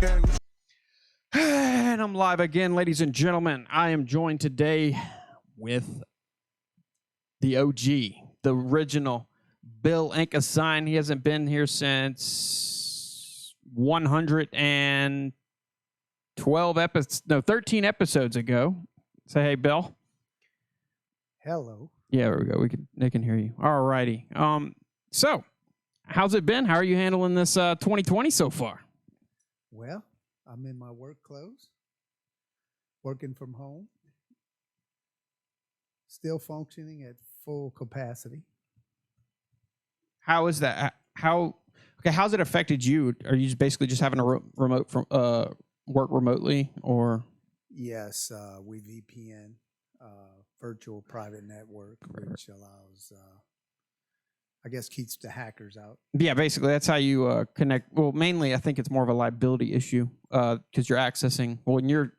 goddamn. And I'm live again, ladies and gentlemen. I am joined today with the OG, the original Bill Ankesheiln. He hasn't been here since 112 episodes, no, 13 episodes ago. Say hey, Bill. Hello. Yeah, there we go. They can hear you. All righty. So how's it been? How are you handling this 2020 so far? Well, I'm in my work clothes, working from home, still functioning at full capacity. How is that? How's it affected you? Are you basically just having a remote from work remotely, or? Yes, we VPN, virtual private network, which allows, I guess, keeps the hackers out. Yeah, basically that's how you connect. Well, mainly I think it's more of a liability issue because you're accessing. Well, when you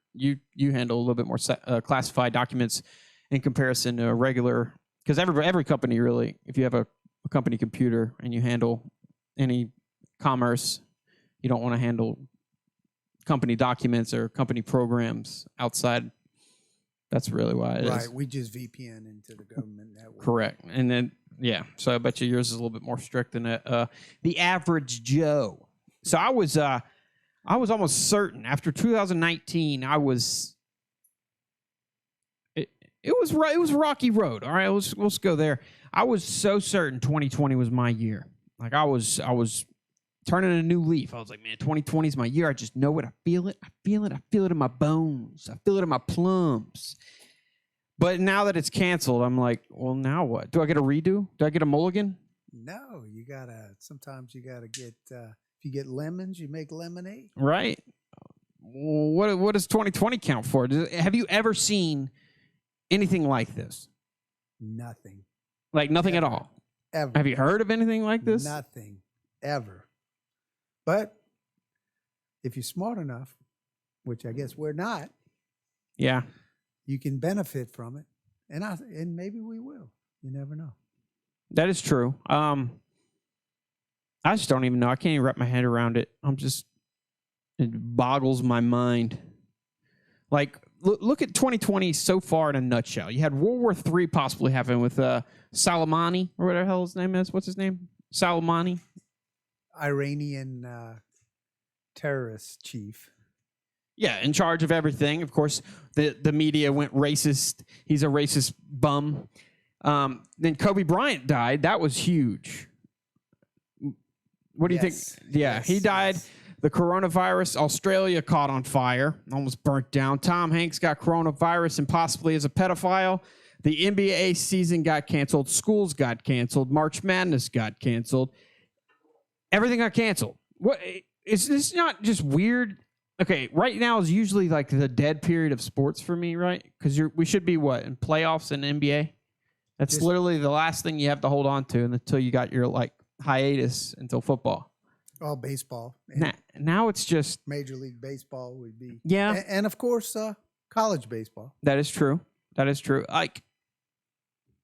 handle a little bit more classified documents in comparison to a regular. Because every company really, if you have a company computer and you handle any commerce, you don't want to handle company documents or company programs outside. That's really why it is. Right, we just VPN into the government network. Correct. And then, yeah, so I bet you yours is a little bit more strict than the average Joe. So I was almost certain after 2019, it was a rocky road. All right, let's go there. I was so certain 2020 was my year. Like I was turning a new leaf. I was like, man, 2020 is my year. I just know it. I feel it. I feel it in my bones. I feel it in my plums. But now that it's canceled, I'm like, well, now what? Do I get a redo? Do I get a mulligan? No, sometimes you gotta get, if you get lemons, you make lemonade. Right. What does 2020 count for? Have you ever seen anything like this? Nothing. Like nothing Ever. at all? Ever. Have you heard of anything like this? Nothing. Ever. But if you're smart enough, which I guess we're not, Yeah. you can benefit from it, and maybe we will. You never know. That is true. I just don't even know. I can't even wrap my head around it. It boggles my mind. Like, look at 2020 so far in a nutshell. You had World War III possibly happen with Soleimani, or whatever the hell his name is. What's his name? Soleimani? Iranian terrorist chief. Yeah, in charge of everything. Of course, the media went racist. He's a racist bum. Then Kobe Bryant died. That was huge. What do you think? Yeah, yes, he died. Yes. The coronavirus, Australia caught on fire, almost burnt down. Tom Hanks got coronavirus and possibly as a pedophile. The NBA season got canceled. Schools got canceled. March Madness got canceled. Everything got canceled. What? Is this not just weird? Okay, right now is usually like the dead period of sports for me, right? Because we should be what, in playoffs in NBA? That's Just literally the last thing you have to hold on to until you got your like hiatus until football. Oh, baseball. Now it's just Major League Baseball would be. Yeah. And of course, college baseball. That is true. That is true. Like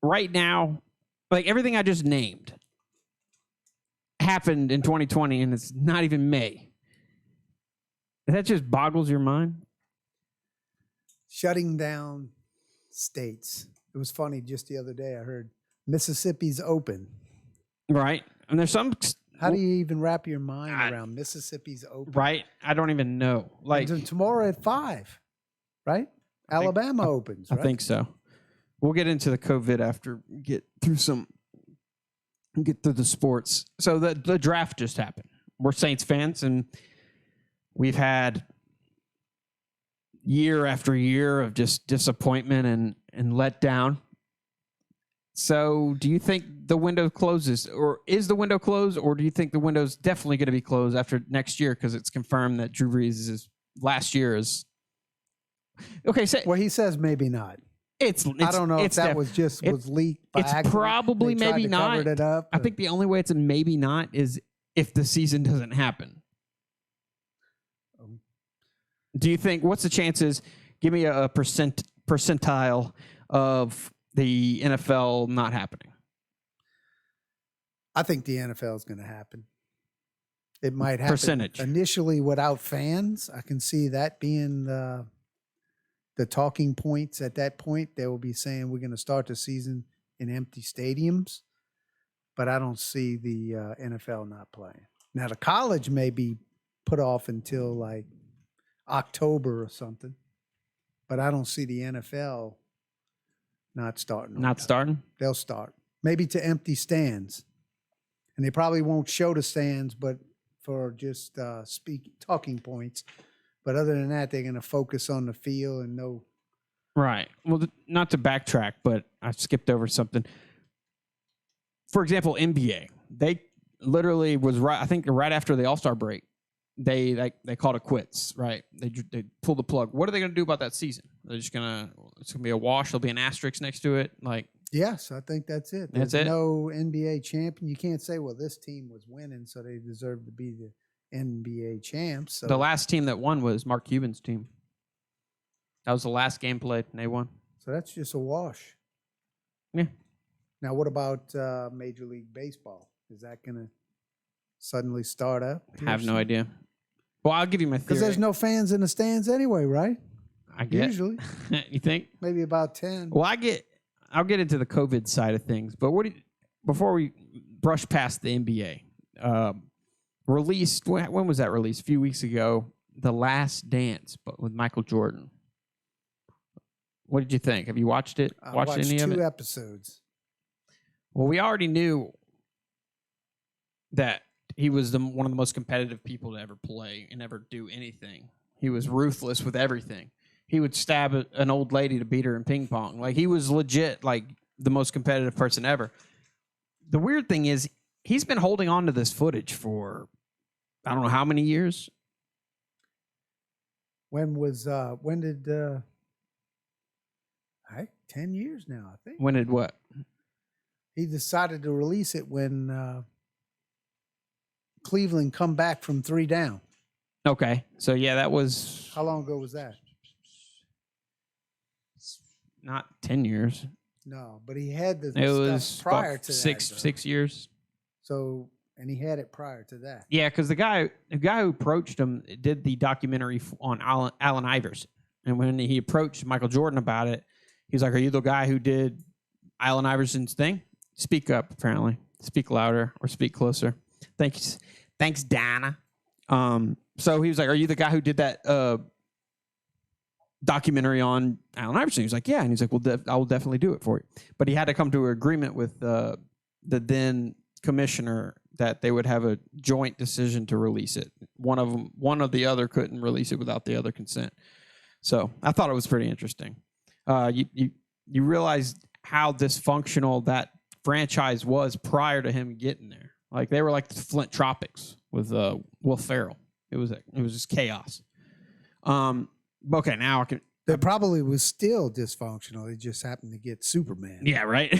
right now, like everything I just named happened in 2020 and it's not even May. That just boggles your mind. Shutting down states. It was funny just the other day. I heard Mississippi's open. Right. And there's some. How do you even wrap your mind around Mississippi's open? Right. I don't even know. Like and tomorrow at 5, right? Alabama opens. Right? I think so. We'll get into the COVID after get through the sports. So the draft just happened. We're Saints fans, and we've had year after year of just disappointment and letdown. So do you think the window closes, or is the window closed, or do you think the window's definitely going to be closed after next year because it's confirmed that Drew Brees' last year is... Okay, well, he says maybe not. It's I don't know if that was leaked by accident. It's probably maybe not. It up, I think the only way it's a maybe not is if the season doesn't happen. Do you think, what's the chances, give me a percentile of the NFL not happening? I think the NFL is going to happen. it might happen percentage initially without fans. I can see that being the talking points at that point. They will be saying we're going to start the season in empty stadiums, but I don't see the NFL not playing. Now, the college may be put off until like October or something, but I don't see the NFL not starting. not starting. They'll start maybe to empty stands, and they probably won't show the stands, but for just talking points. But other than that, they're going to focus on the field and no. Right. Well, not to backtrack, but I skipped over something. For example, NBA, they literally was right. I think right after the All-Star break, they called it quits. Right. They pulled the plug. What are they going to do about that season? They're just it's gonna be a wash. There'll be an asterisk next to it. Like, yes, I think that's it. That's There's it? no NBA champion. You can't say, well, this team was winning, so they deserve to be the NBA champs. So the last team that won was Mark Cuban's team. That was the last game played, and they won. So that's just a wash. Yeah. Now, what about Major League Baseball? Is that going to suddenly start up? I have no idea. Well, I'll give you my theory. Because there's no fans in the stands anyway, right? I get. Usually. You think? Maybe about 10. Well, I'll get into the COVID side of things, but before we brush past the NBA, released, when was that released? A few weeks ago, The Last Dance, but with Michael Jordan. What did you think? Have you watched it? I Watched any of it? 2 episodes. Well, we already knew that he was one of the most competitive people to ever play and ever do anything. He was ruthless with everything. He would stab an old lady to beat her in ping pong. Like, he was legit, like, the most competitive person ever. The weird thing is, he's been holding on to this footage for, I don't know how many years. When did 10 years now, I think. When did what? He decided to release it when Cleveland come back from 3 down. Okay. So, yeah, that was... How long ago was that? Not 10 years. No, but he had the It stuff was prior to six that. 6 years. So, and he had it prior to that. Yeah, because the guy who approached him did the documentary on Allen Iverson. And when he approached Michael Jordan about it, he was like, "Are you the guy who did Allen Iverson's thing?" Speak up, apparently. Speak louder or speak closer. Thanks, Dana. So he was like, "Are you the guy who did that documentary on Allen Iverson?" He was like, "Yeah." And he's like, "Well, I will definitely do it for you." But he had to come to an agreement with the then commissioner that they would have a joint decision to release it. One of the other couldn't release it without the other consent. So I thought it was pretty interesting. You realize how dysfunctional that franchise was prior to him getting there. Like, they were like the Flint Tropics with Will Ferrell. It was just chaos. Okay, now I can. That probably was still dysfunctional. It just happened to get Superman. Yeah, right.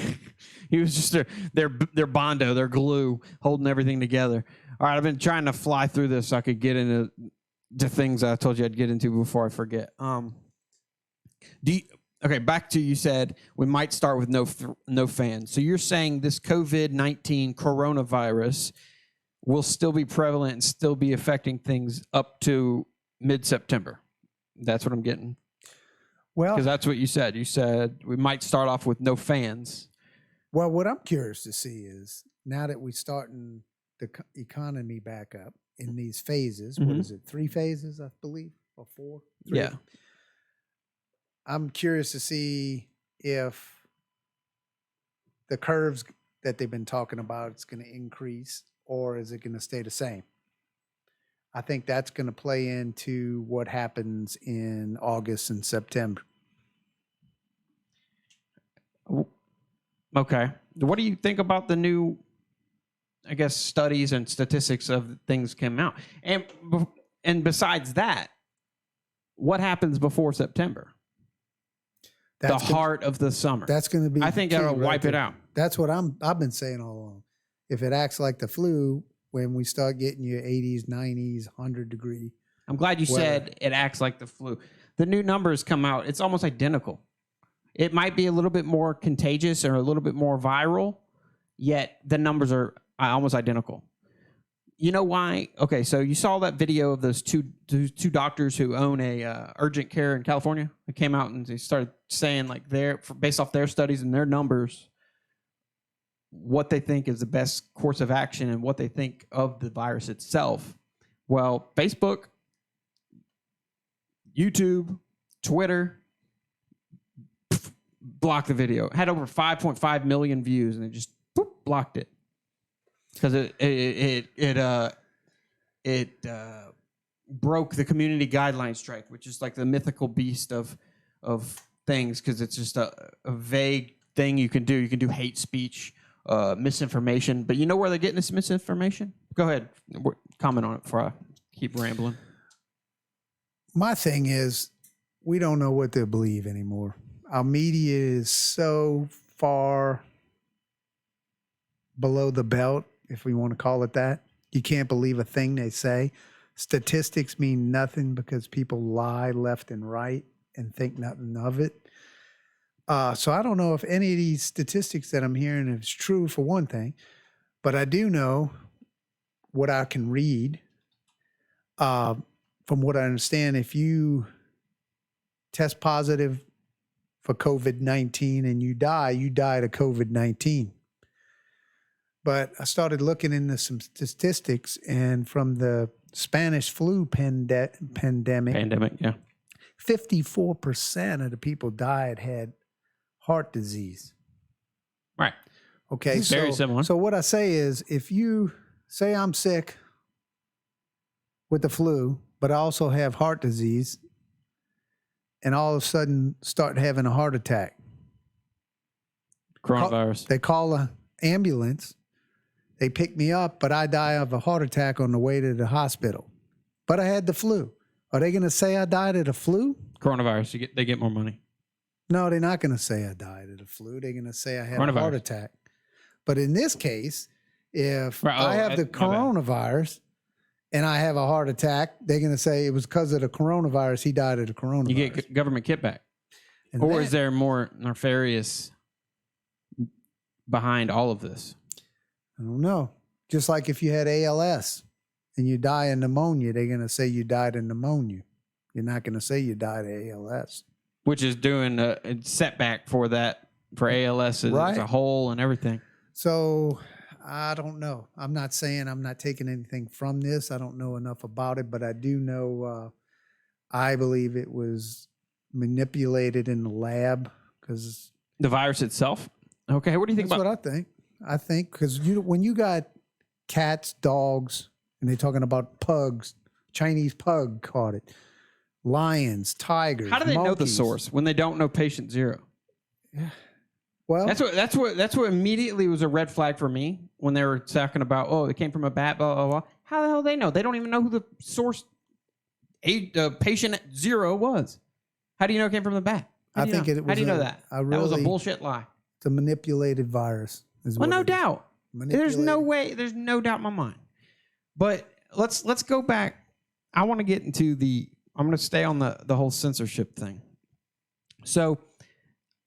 He was just their bondo, their glue, holding everything together. All right, I've been trying to fly through this so I could get into the things I told you I'd get into before I forget. Okay, back to, you said we might start with no fans. So you're saying this COVID-19 coronavirus will still be prevalent and still be affecting things up to mid-September. That's what I'm getting. Well, Because that's what you said. You said we might start off with no fans. well, what I'm curious to see is now that we're starting the economy back up in these phases, what Mhm. is it, 3 phases, I believe, or 4? 3? Yeah. I'm curious to see if the curves that they've been talking about is going to increase, or is it going to stay the same? I think that's going to play into what happens in August and September. Okay. What do you think about the new, I guess, studies and statistics of things came out? And besides that, what happens before September? That's the gonna- heart of the summer. That's going to be. I think key that'll right wipe it there. out. That's what I've been saying all along. If it acts like the flu, when we start getting your 80s, 90s, 100-degree. I'm glad you weather. said it acts like the flu. The new numbers come out. It's almost identical. It might be a little bit more contagious or a little bit more viral, yet the numbers are almost identical. You know why? Okay, so you saw that video of those two doctors who own a urgent care in California. They came out and they started saying like based off their studies and their numbers, what they think is the best course of action and what they think of the virus itself. Well, Facebook, YouTube, Twitter blocked the video. It had over 5.5 million views, and they just blocked it because it broke the community guideline strike, which is like the mythical beast of things, because it's just a vague thing you can do. You can do hate speech, misinformation, but you know where they're getting this misinformation? Go ahead, comment on it before I keep rambling. My thing is, we don't know what to believe anymore. Our media is so far below the belt, if we want to call it that. You can't believe a thing they say. Statistics mean nothing because people lie left and right and think nothing of it. So I don't know if any of these statistics that I'm hearing is true, for one thing, but I do know what I can read. From what I understand, if you test positive for COVID-19 and you die of COVID-19. But I started looking into some statistics, and from the Spanish flu pandemic, yeah, 54% of the people died had heart disease. Right. Okay. Very similar. So what I say is, if you say I'm sick with the flu, but I also have heart disease, and all of a sudden start having a heart attack. Coronavirus. They call an ambulance. They pick me up, but I die of a heart attack on the way to the hospital. But I had the flu. Are they going to say I died of the flu? Coronavirus. They get more money. No, they're not going to say I died of the flu. They're going to say I had a heart attack. But in this case, if I have the coronavirus and I have a heart attack, they're going to say it was because of the coronavirus. He died of the coronavirus. You get government kickback. And or is there more nefarious behind all of this? I don't know. Just like if you had ALS and you die of pneumonia, they're going to say you died of pneumonia. You're not going to say you died of ALS. Which is doing a setback for ALS as a whole and everything. So I don't know. I'm not saying I'm not taking anything from this. I don't know enough about it, but I do know I believe it was manipulated in the lab because the virus itself. Okay, what do you think about? That's what I think. I think because when you got cats, dogs, and they're talking about pugs, Chinese pug caught it, lions, tigers. How do they monkeys. know the source when they don't know patient zero? Yeah. Well, that's what immediately was a red flag for me when they were talking about, oh, it came from a bat, blah, blah, blah. How the hell do they know? They don't even know who the source patient zero was. How do you know it came from the bat? How do you know that? That was a bullshit lie. It's a manipulated virus. Well, no doubt. There's no way. There's no doubt in my mind. But let's go back. I want to get into I'm going to stay on the whole censorship thing. So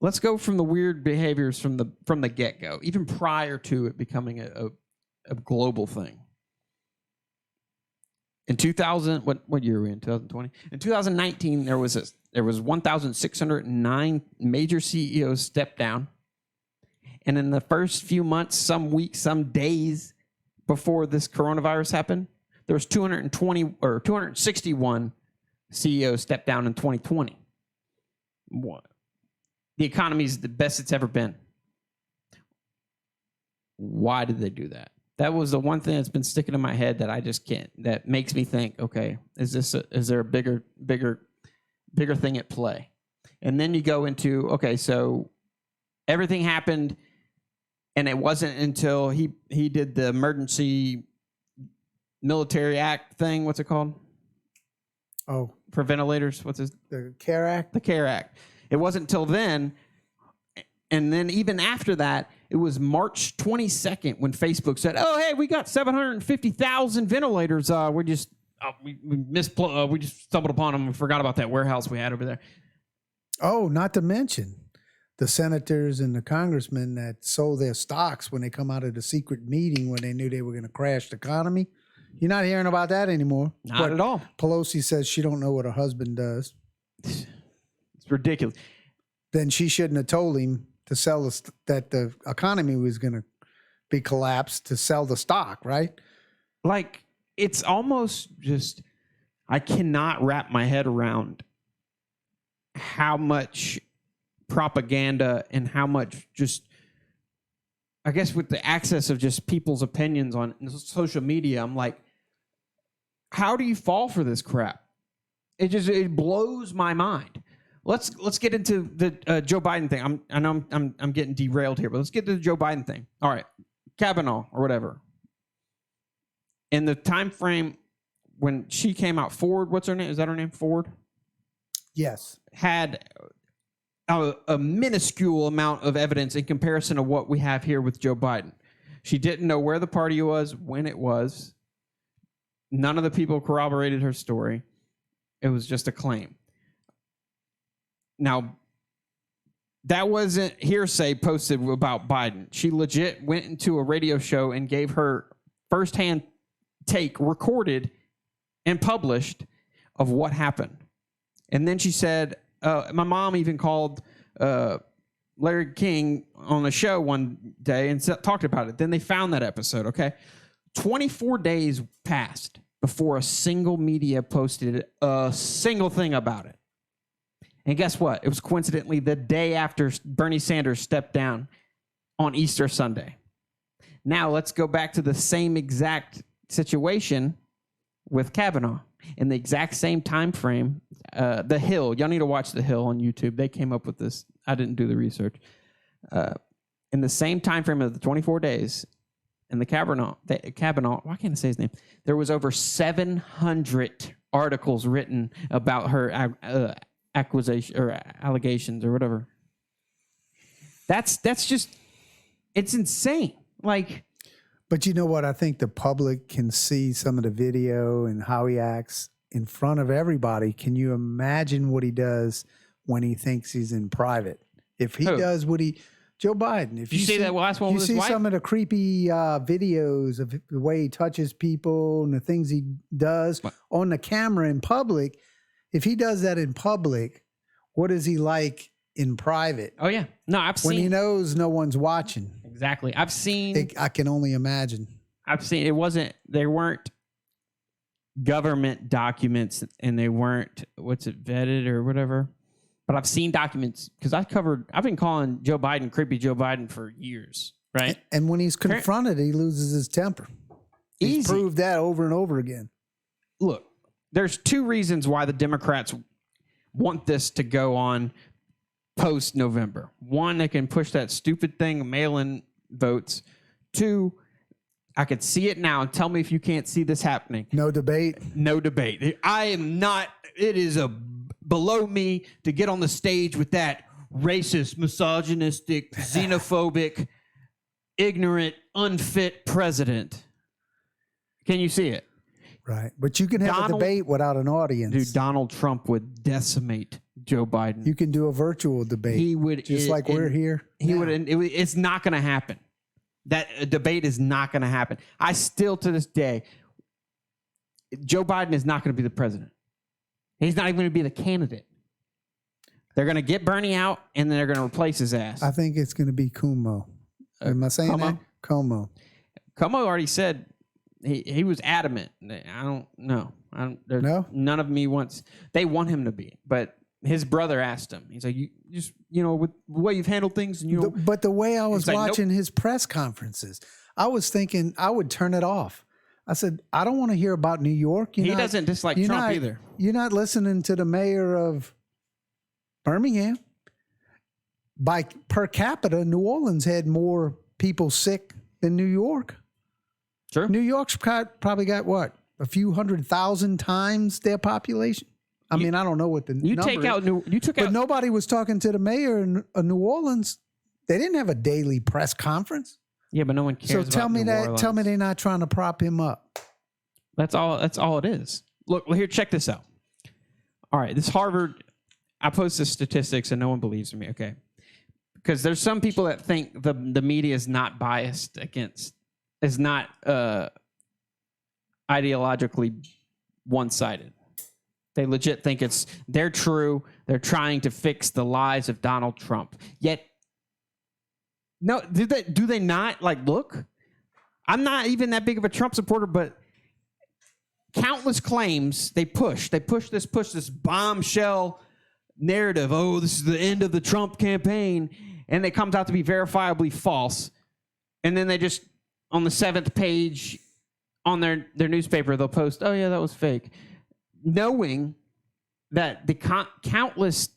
let's go from the weird behaviors from the get-go, even prior to it becoming a global thing. In 2000, what year are we in? 2020. In 2019, there was 1,609 major CEOs stepped down. And in the first few months, some weeks, some days before this coronavirus happened, there was 261 CEOs stepped down in 2020. What? The economy is the best it's ever been. Why did they do that? That was the one thing that's been sticking in my head that I just can't. That makes me think, okay, is there a bigger thing at play? And then you go into, okay, so everything happened. And it wasn't until he did the emergency military act thing. What's it called? Oh, for ventilators. The CARE Act? The CARE Act. It wasn't until then. And then even after that, it was March 22nd when Facebook said, oh, hey, we got 750,000 ventilators. We just stumbled upon them. We forgot about that warehouse we had over there. Oh, not to mention the senators and the congressmen that sold their stocks when they come out of the secret meeting when they knew they were going to crash the economy. You're not hearing about that anymore. Not But at all. Pelosi says she don't know what her husband does. It's ridiculous. Then she shouldn't have told him to sell that the economy was going to be collapsed to sell the stock, right? Like, it's almost just, I cannot wrap my head around how much propaganda and how much just, I guess with the access of just people's opinions on social media, I'm like, how do you fall for this crap? It blows my mind. Let's get into the Joe Biden thing. I know I'm getting derailed here, but let's get to the Joe Biden thing. All right, Kavanaugh or whatever. In the time frame when she came out, Ford, what's her name? Is that her name? Ford? Yes. Had a minuscule amount of evidence in comparison to what we have here with Joe Biden. She didn't know where the party was, when it was. None of the people corroborated her story. It was just a claim. Now, that wasn't hearsay posted about Biden. She legit went into a radio show and gave her firsthand take, recorded and published, of what happened. And then she said, my mom even called Larry King on a show one day and talked about it. Then they found that episode, okay? 24 days passed before a single media posted a single thing about it. And guess what? It was coincidentally the day after Bernie Sanders stepped down on Easter Sunday. Now let's go back to the same exact situation with Kavanaugh. In the exact same time frame, The Hill. Y'all need to watch The Hill on YouTube. They came up with this. I didn't do the research. In the same time frame of the 24 days, in the Kavanaugh, why can't I say his name? There was over 700 articles written about her accusation or allegations or whatever. That's just, it's insane. Like, but you know what? I think the public can see some of the video and how he acts in front of everybody. Can you imagine what he does when he thinks he's in private? If he does what Joe Biden. If you see that last one you with see his wife? some of the creepy videos of the way he touches people and the things he does on the camera in public. If he does that in public, what is he like in private? Oh yeah, no, I've seen when he knows no one's watching. Exactly, I've seen. I can only imagine. I've seen. They weren't government documents, and they weren't vetted or whatever. But I've seen documents because I've been calling Joe Biden creepy Joe Biden for years, right? And when he's confronted, he loses his temper. He's proved that over and over again. Look, there's two reasons why the Democrats want this to go on post-November. One, they can push that stupid thing, mail-in votes. Two, I could see it now, and tell me if you can't see this happening. No debate. No debate. I am not, it is below me to get on the stage with that racist, misogynistic, xenophobic, ignorant, unfit president. Can you see it? Right. But you can have a debate without an audience. Dude, Donald Trump would decimate Joe Biden. You can do a virtual debate. He would. Just like we're here. He would. It's not going to happen. That debate is not going to happen. I still, to this day, Joe Biden is not going to be the president. He's not even going to be the candidate. They're going to get Bernie out, and then they're going to replace his ass. I think it's going to be Cuomo. Am I saying that? Cuomo. Cuomo already said he was adamant. I don't know. No? None of me wants. They want him to be, but his brother asked him. He's like, you just, with the way you've handled things, and but the way I was watching nope. his press conferences, I was thinking I would turn it off. I said, I don't want to hear about New York. He doesn't dislike Trump either. You're not listening to the mayor of Birmingham. By per capita, New Orleans had more people sick than New York. Sure. New York's probably got what? A few 100,000 times their population. I mean, I don't know what the number is. But nobody was talking to the mayor of New Orleans. They didn't have a daily press conference. Yeah, but no one cares. So tell me they're not trying to prop him up. That's all it is. Look, here, check this out. All right, this Harvard, I post the statistics and no one believes me, okay? Because there's some people that think the media is not biased against, is not ideologically one-sided. They legit think they're true. They're trying to fix the lies of Donald Trump. Yet, no, do they not look? I'm not even that big of a Trump supporter, but countless claims they push this bombshell narrative. Oh, this is the end of the Trump campaign. And it comes out to be verifiably false. And then they just, on the 7th page on their newspaper, they'll post, oh yeah, that was fake. Knowing that the countless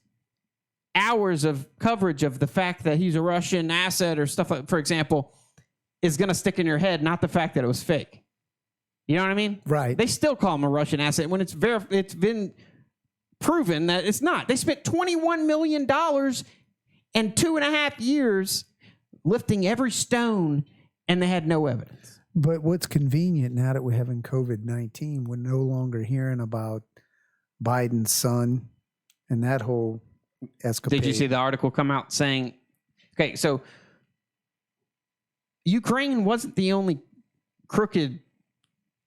hours of coverage of the fact that he's a Russian asset or stuff like, for example, is going to stick in your head, not the fact that it was fake. You know what I mean? Right. They still call him a Russian asset when it's been proven that it's not. They spent $21 million and 2.5 years lifting every stone, and they had no evidence. But what's convenient now that we're having COVID-19, we're no longer hearing about Biden's son and that whole escapade. Did you see the article come out saying, okay, so Ukraine wasn't the only crooked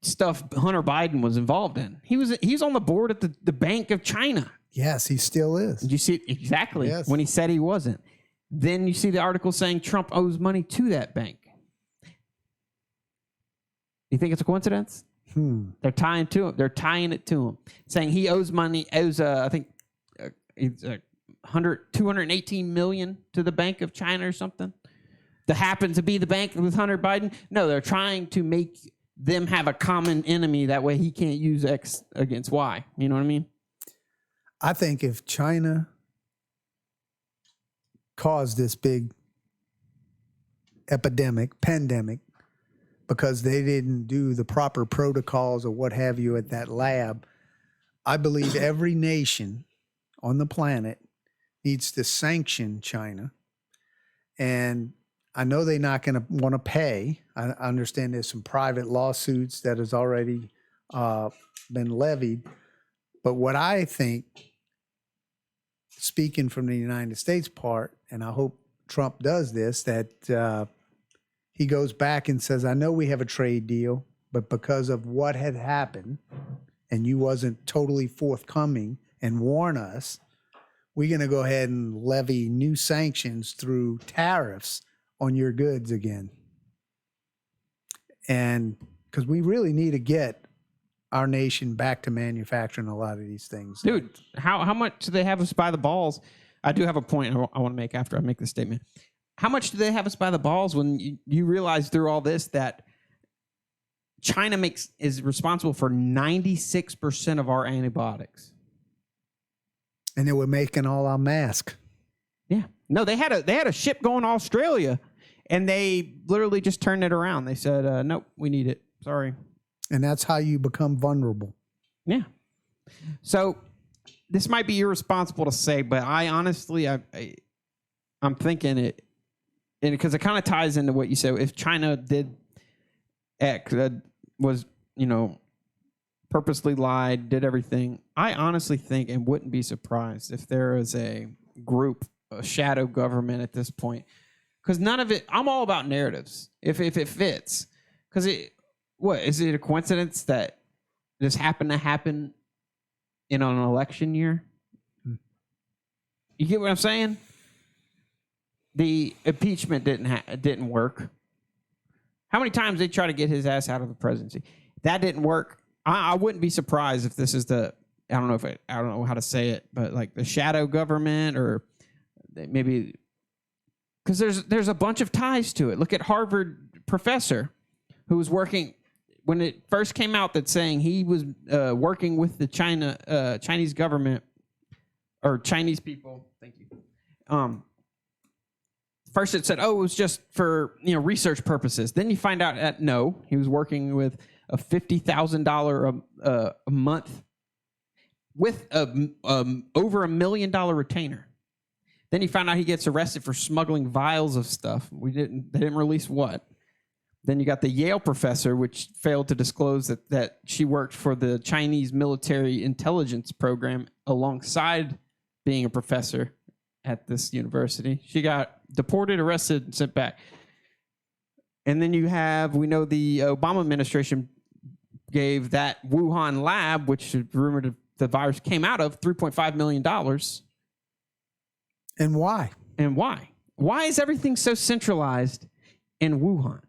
stuff Hunter Biden was involved in. He's on the board at the Bank of China. Yes, he still is. Did you see exactly Yes. when he said he wasn't? Then you see the article saying Trump owes money to that bank. You think it's a coincidence? They're tying it to him, saying he owes money. I think it's 218 million to the Bank of China or something. That happened to be the bank with Hunter Biden. No, they're trying to make them have a common enemy. That way he can't use X against Y. You know what I mean? I think if China caused this big pandemic, because they didn't do the proper protocols or what have you at that lab, I believe every nation on the planet needs to sanction China. And I know they're not going to want to pay. I understand there's some private lawsuits that has already been levied. But what I think, speaking from the United States part, and I hope Trump does this, that he goes back and says, I know we have a trade deal, but because of what had happened and you wasn't totally forthcoming and warn us, we're going to go ahead and levy new sanctions through tariffs on your goods again. And because we really need to get our nation back to manufacturing a lot of these things. Dude, how much do they have us by the balls? I do have a point I want to make after I make this statement. How much do they have us by the balls when you realize through all this that China is responsible for 96% of our antibiotics? And they were making all our masks. Yeah. No, they had a ship going to Australia, and they literally just turned it around. They said, nope, we need it. Sorry. And that's how you become vulnerable. Yeah. So this might be irresponsible to say, but I honestly, I'm thinking it, and because it kind of ties into what you said. If China did X, was, purposely lied, did everything, I honestly think and wouldn't be surprised if there is a group, a shadow government at this point. Because none of it, I'm all about narratives. If it fits. Because is it a coincidence that this happened to happen in an election year? You get what I'm saying? The impeachment didn't work. How many times they try to get his ass out of the presidency? That didn't work. I wouldn't be surprised if this is I don't know how to say it, but like the shadow government, or maybe because there's a bunch of ties to it. Look at Harvard professor who was working when it first came out that saying he was working with the Chinese government or Chinese people. Thank you. First it said, it was just for research purposes. Then you find out that no, he was working with a $50,000 a month with over $1 million retainer. Then you find out he gets arrested for smuggling vials of stuff. They didn't release what. Then you got the Yale professor, which failed to disclose that she worked for the Chinese military intelligence program alongside being a professor at this university. She got deported, arrested, and sent back. And then we know the Obama administration gave that Wuhan lab, which rumored the virus came out of, $3.5 million. And why? And why? Why is everything so centralized in Wuhan?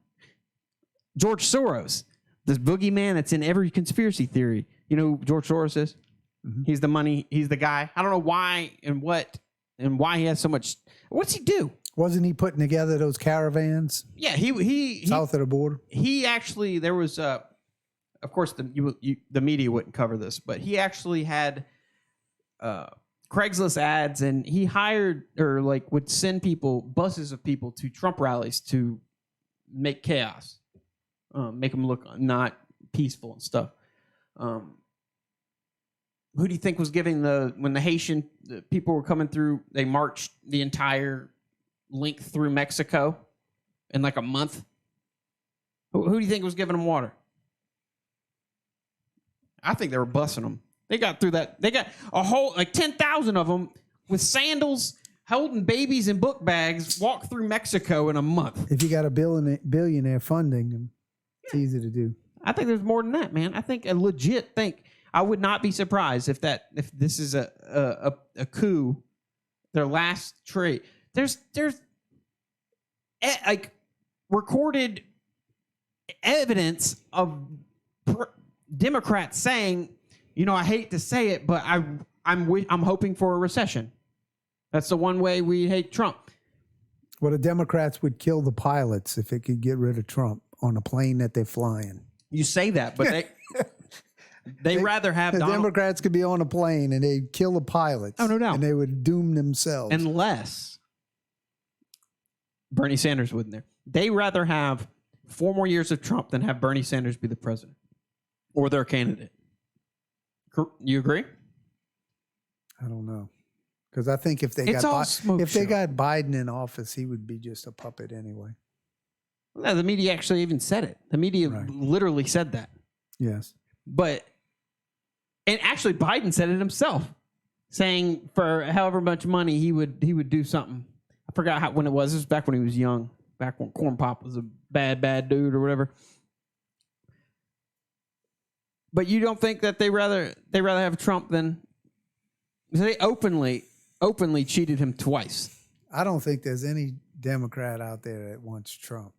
George Soros, this boogeyman that's in every conspiracy theory. You know who George Soros is? Mm-hmm. He's the money. He's the guy. I don't know why and why he has so much. What's he do? Wasn't he putting together those caravans? Yeah, he south of the border. He actually, there was of course the media wouldn't cover this, but he actually had Craigslist ads, and he hired or like would send buses of people to Trump rallies to make chaos, make them look not peaceful and stuff. Who do you think was giving when the Haitian people were coming through? They marched the entire length through Mexico in like a month. Who do you think was giving them water? I think they were busing them. They got through that. They got a whole 10,000 of them with sandals, holding babies in book bags, walk through Mexico in a month. If you got a billionaire funding, it's easy to do. I think there's more than that, man. I think I would not be surprised if this is a coup, their last trade. There's like recorded evidence of Democrats saying, I hate to say it, but I'm hoping for a recession. That's the one way we hate Trump. Well, the Democrats would kill the pilots if it could get rid of Trump on a plane that they're flying. You say that, but they rather have the Democrats could be on a plane and they'd kill the pilots. Oh, no doubt. And they would doom themselves. Unless Bernie Sanders wasn't there. They rather have 4 more years of Trump than have Bernie Sanders be the president or their candidate. You agree? I don't know. Because I think if they got Biden in office, he would be just a puppet anyway. No, the media actually even said it. The media literally said that. Yes. And actually Biden said it himself, saying for however much money he would do something. I forgot when it was. It was back when he was young, back when Corn Pop was a bad dude or whatever. But you don't think that they rather have Trump than they openly cheated him twice. I don't think there's any Democrat out there that wants Trump.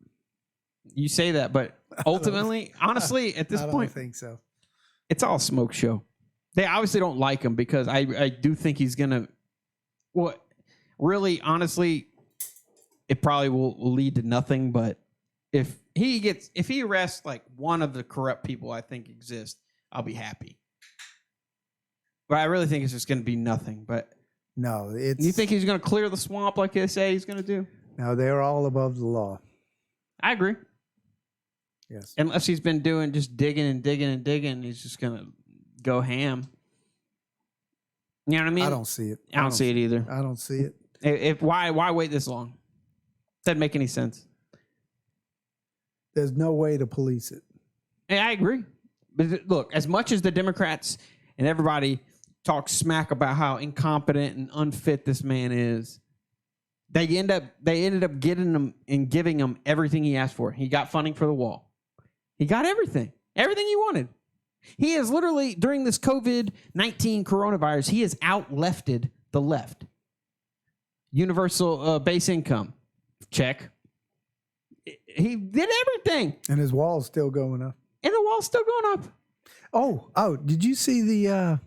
You say that, but ultimately, honestly, at this point, I don't think so. It's all a smoke show. They obviously don't like him because I do think he's gonna. Well, really, honestly, it probably will lead to nothing. But if he arrests like one of the corrupt people I think exist, I'll be happy. But I really think it's just going to be nothing. But no, you think he's going to clear the swamp like they say he's going to do? No, they're all above the law. I agree. Yes. Unless he's been doing just digging and digging and digging, he's just going to go ham. You know what I mean? I don't see it. I don't see it either. I don't see it. Why wait this long? Doesn't make any sense. There's no way to police it. Hey, I agree. But look, as much as the Democrats and everybody talk smack about how incompetent and unfit this man is, they ended up getting him and giving him everything he asked for. He got funding for the wall. He got everything he wanted. He has literally, during this COVID-19 coronavirus, he has out-lefted the left. Universal base income, check. He did everything. And his wall's still going up. And the wall's still going up. Oh, did you see the,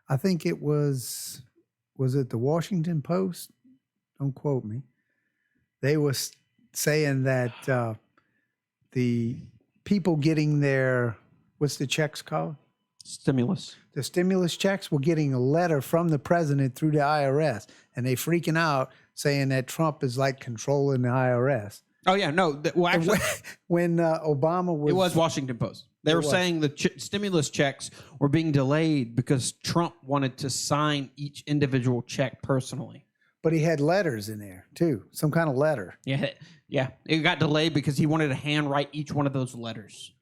I think it was it the Washington Post? Don't quote me. They were saying that the people getting their, what's the checks called? Stimulus. The stimulus checks were getting a letter from the president through the IRS. And they freaking out saying that Trump is like controlling the IRS. Oh, yeah, no. Well, actually, when Obama was... It was Washington Post. They were saying the stimulus checks were being delayed because Trump wanted to sign each individual check personally. But he had letters in there, too. Some kind of letter. Yeah. It got delayed because he wanted to handwrite each one of those letters.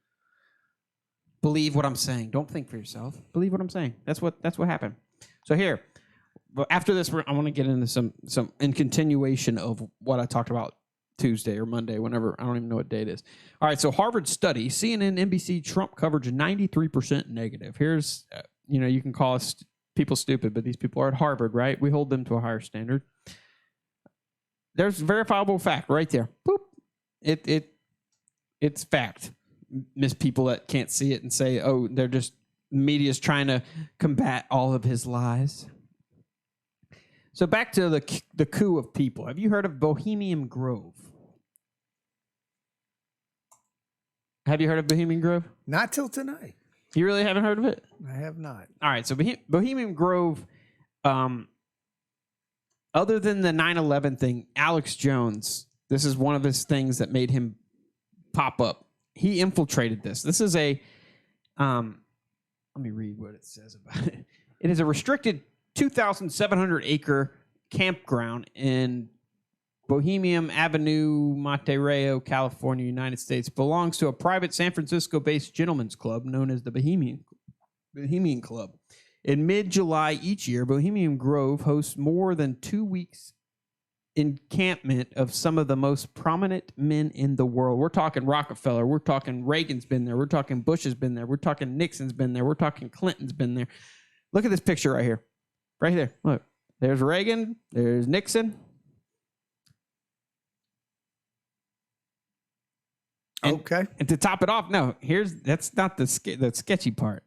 Believe what I'm saying. Don't think for yourself. Believe what I'm saying. That's what happened. So here, after this, I want to get into some in continuation of what I talked about Tuesday or Monday, whenever. I don't even know what day it is. All right, so Harvard study, CNN, NBC, Trump coverage 93% negative. Here's, you can call us people stupid, but these people are at Harvard, right? We hold them to a higher standard. There's verifiable fact right there. Boop. It's fact. Miss people that can't see it and say, oh, they're just, media's trying to combat all of his lies. So back to the coup of people. Have you heard of Bohemian Grove? Have you heard of Bohemian Grove? Not till tonight. You really haven't heard of it? I have not. All right. So Bohemian Grove, other than the 9/11 thing, Alex Jones, this is one of his things that made him pop up. He infiltrated this. This is let me read what it says about it. It is a restricted 2,700 acre campground in Bohemian Avenue, Monterey, California, United States. Belongs to a private San Francisco-based gentlemen's club known as the Bohemian Club. In mid-July each year, Bohemian Grove hosts more than 2 weeks encampment of some of the most prominent men in the world. We're talking Rockefeller. We're talking Reagan's been there. We're talking Bush has been there. We're talking Nixon's been there. We're talking Clinton's been there. Look at this picture right here. Right there. Look. There's Reagan. There's Nixon. Okay. And to top it off, no, that's not the sketchy part.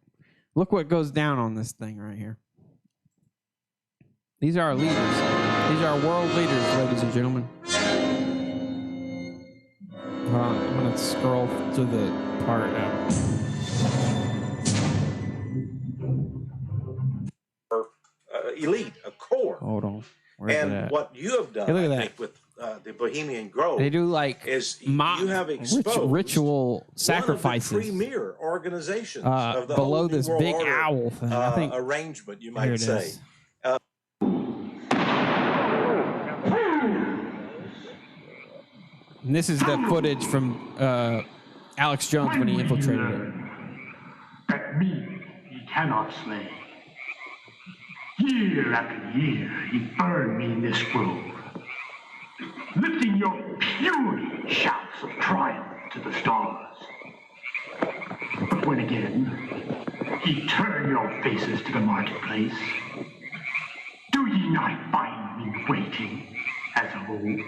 Look what goes down on this thing right here. These are our leaders. These are our world leaders, ladies and gentlemen. Hold on, I'm going to scroll to the part. Elite, a core. Hold on. Where's it And at? what you have done, Hey, look at I that. think, with the Bohemian Grove, They do like is mock you have exposed ritual sacrifices one of the premier organizations of the below whole New this World big Order, owl thing. I think arrangement, you here might it say. is. And this is the footage from Alex Jones when he infiltrated it. That me he cannot slay. Year after year he burned me in this grove, lifting your puny shouts of triumph to the stars. But when again he turned your faces to the marketplace, do ye not find me waiting as of old?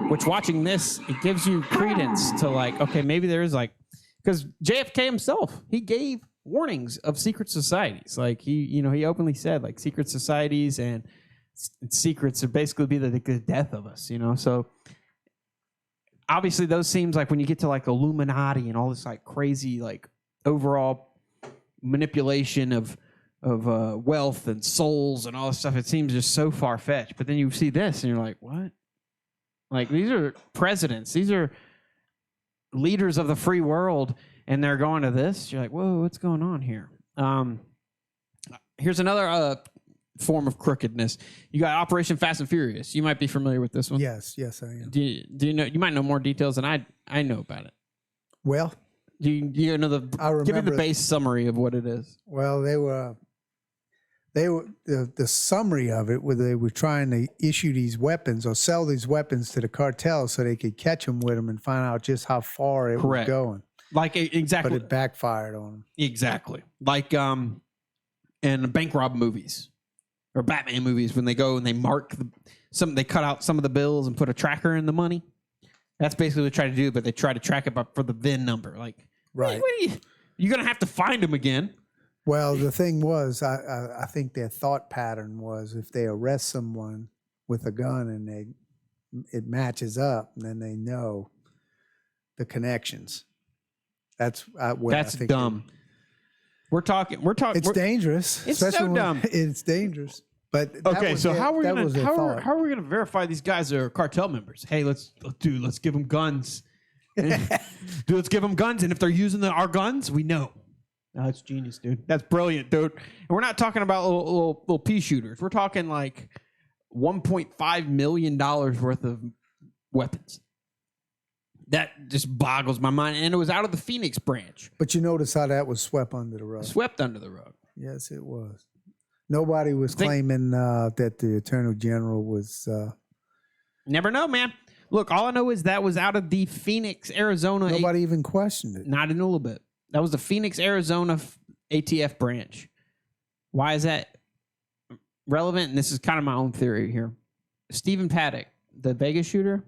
Which watching this, it gives you credence to like, okay, maybe there is like, because JFK himself, he gave warnings of secret societies. Like he openly said like secret societies and secrets would basically be the death of us, So obviously those seems like when you get to like Illuminati and all this like crazy like overall manipulation of wealth and souls and all this stuff, it seems just so far fetched. But then you see this and you're like, what? Like these are presidents, these are leaders of the free world, and they're going to this. You're like, whoa, what's going on here? Here's another form of crookedness. You got Operation Fast and Furious. You might be familiar with this one. Yes, I am. Do you know? You might know more details than I know about it. Well, Do you know give me the base summary of what it is. well, they were the summary of it, where they were trying to issue these weapons or sell these weapons to the cartel so they could catch them with them and find out just how far it Correct. was going. Like exactly. But it backfired on them. Exactly. Like in bank rob movies or Batman movies when they go and they mark they cut out some of the bills and put a tracker in the money. That's basically what they try to do, but they try to track it for the VIN number. Like, Right. You're going to have to find them again. Well, the thing was, I think their thought pattern was if they arrest someone with a gun and it matches up, then they know the connections. That's what That's I think. dumb. We're talking. It's dangerous. It's so especially when dumb. It's dangerous. But Okay, so how are we thought. gonna verify these guys are cartel members? Hey, let's give them guns. Let's give them guns, and if they're using our guns, we know. Oh, that's genius, dude. That's brilliant, dude. And we're not talking about little pea shooters. We're talking like $1.5 million worth of weapons. That just boggles my mind. And it was out of the Phoenix branch. But you notice how that was swept under the rug. Swept under the rug. Yes, it was. Nobody was claiming that the Attorney General was Never know, man. Look, all I know is that was out of the Phoenix, Arizona. Nobody even questioned it. Not in a little bit. That was the Phoenix, Arizona ATF branch. Why is that relevant? And this is kind of my own theory here. Stephen Paddock, the Vegas shooter,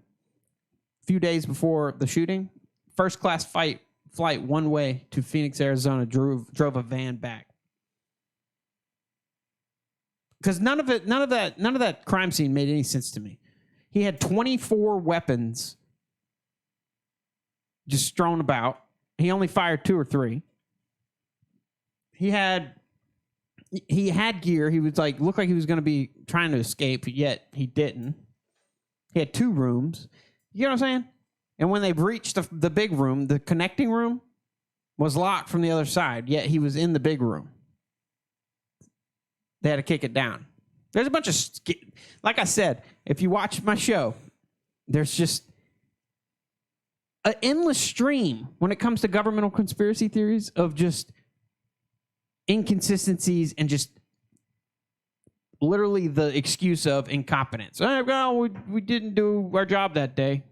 a few days before the shooting, first class flight one way to Phoenix, Arizona, drove a van back. Because none of that crime scene made any sense to me. He had 24 weapons just strewn about. He only fired 2 or 3. He had gear. He was looked like he was going to be trying to escape, yet he didn't. He had 2 rooms. You know what I'm saying? And when they breached the big room, the connecting room was locked from the other side, yet he was in the big room. They had to kick it down. There's a bunch of, like I said, if you watch my show, there's just an endless stream when it comes to governmental conspiracy theories of just inconsistencies and just literally the excuse of incompetence. Well, we didn't do our job that day.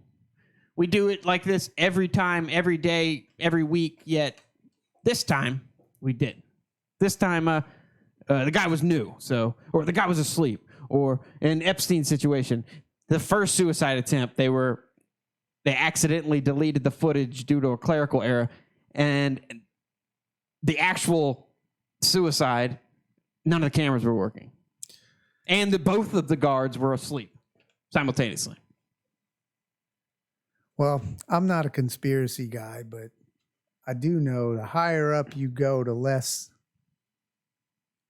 We do it like this every time, every day, every week, yet this time we didn't. This time the guy was new, or the guy was asleep, or in Epstein's situation, the first suicide attempt, they accidentally deleted the footage due to a clerical error, and the actual suicide, none of the cameras were working. And both of the guards were asleep simultaneously. Well, I'm not a conspiracy guy, but I do know the higher up you go, the less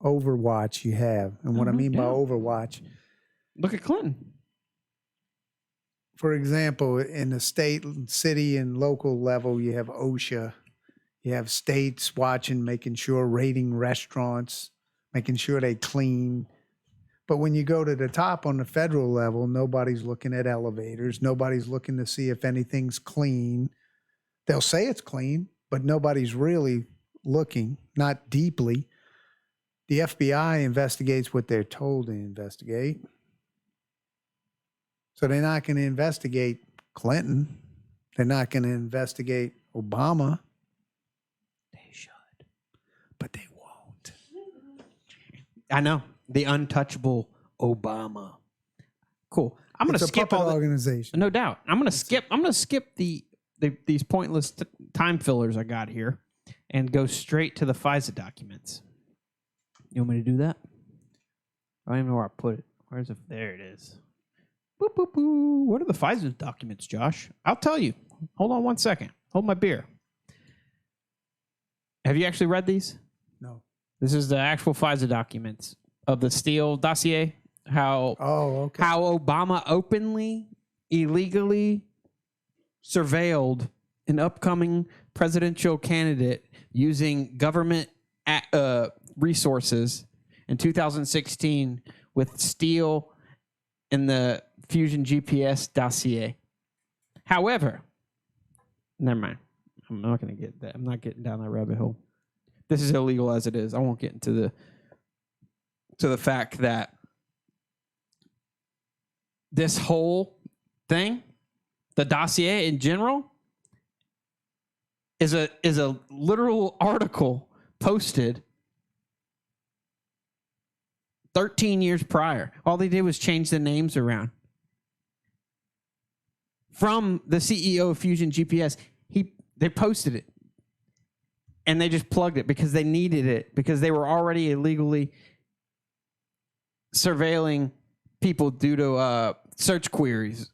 overwatch you have. And what I mean by overwatch, look at Clinton. For example, in the state, city, and local level, you have OSHA. You have states watching, making sure, rating restaurants, making sure they clean. But when you go to the top on the federal level, nobody's looking at elevators. Nobody's looking to see if anything's clean. They'll say it's clean, but nobody's really looking, not deeply. The FBI investigates what they're told to investigate. So they're not going to investigate Clinton. They're not going to investigate Obama. They should, but they won't. I know. The untouchable Obama. Cool. I'm going to skip all the organization. No doubt. I'm going to skip these pointless time fillers I got here and go straight to the FISA documents. You want me to do that? I don't even know where I put it. Where's it? There it is. Boop, boop, boop. What are the FISA documents, Josh? I'll tell you. Hold on one second. Hold my beer. Have you actually read these? No. This is the actual FISA documents of the Steele dossier. How Obama openly, illegally surveilled an upcoming presidential candidate using government resources in 2016 with Steele and the Fusion GPS dossier. However, never mind. I'm not going to get that. I'm not getting down that rabbit hole. This is illegal as it is. I won't get into the fact that this whole thing, the dossier in general, is a literal article posted 13 years prior. All they did was change the names around. From the CEO of Fusion GPS, they posted it. And they just plugged it because they needed it, because they were already illegally surveilling people due to search queries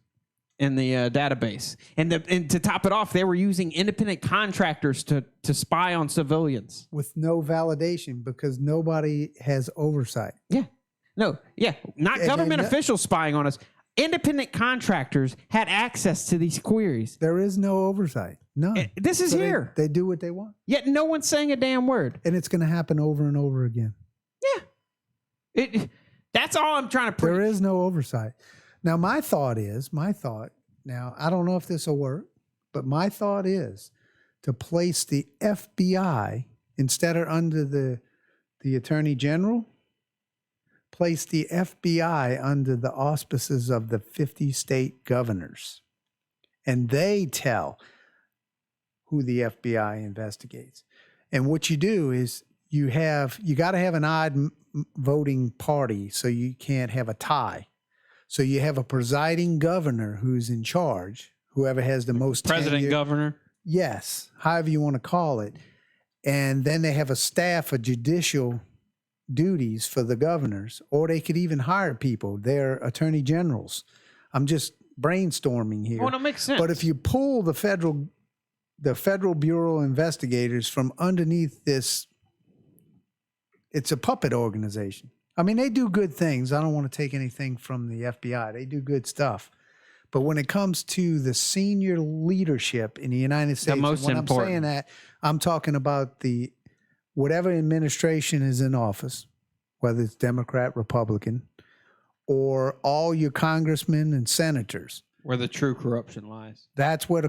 in the database. And to top it off, they were using independent contractors to spy on civilians. With no validation, because nobody has oversight. Yeah. No, yeah. Not government officials spying on us. Independent contractors had access to these queries. There is no oversight. No. This is here. They do what they want. Yet no one's saying a damn word. And it's going to happen over and over again. Yeah. That's all I'm trying to preach. There is no oversight. Now, my thought, now, I don't know if this will work, but my thought is to place the FBI instead of under the Attorney General, placed the FBI under the auspices of the 50 state governors. And they tell who the FBI investigates. And what you do is you got to have an odd voting party so you can't have a tie. So you have a presiding governor who's in charge, whoever has the most President, tenure. governor. Yes, however you want to call it. And then they have a staff of judicial duties for the governors, or they could even hire people. They're attorney generals. I'm just brainstorming here. Oh, that makes sense. But if you pull the Federal Bureau of Investigators from underneath this, it's a puppet organization. I mean, they do good things. I don't want to take anything from the FBI. They do good stuff. But when it comes to the senior leadership in the United States, most when important. I'm saying that, I'm talking about whatever administration is in office, whether it's Democrat, Republican, or all your congressmen and senators. Where the true corruption lies. That's where the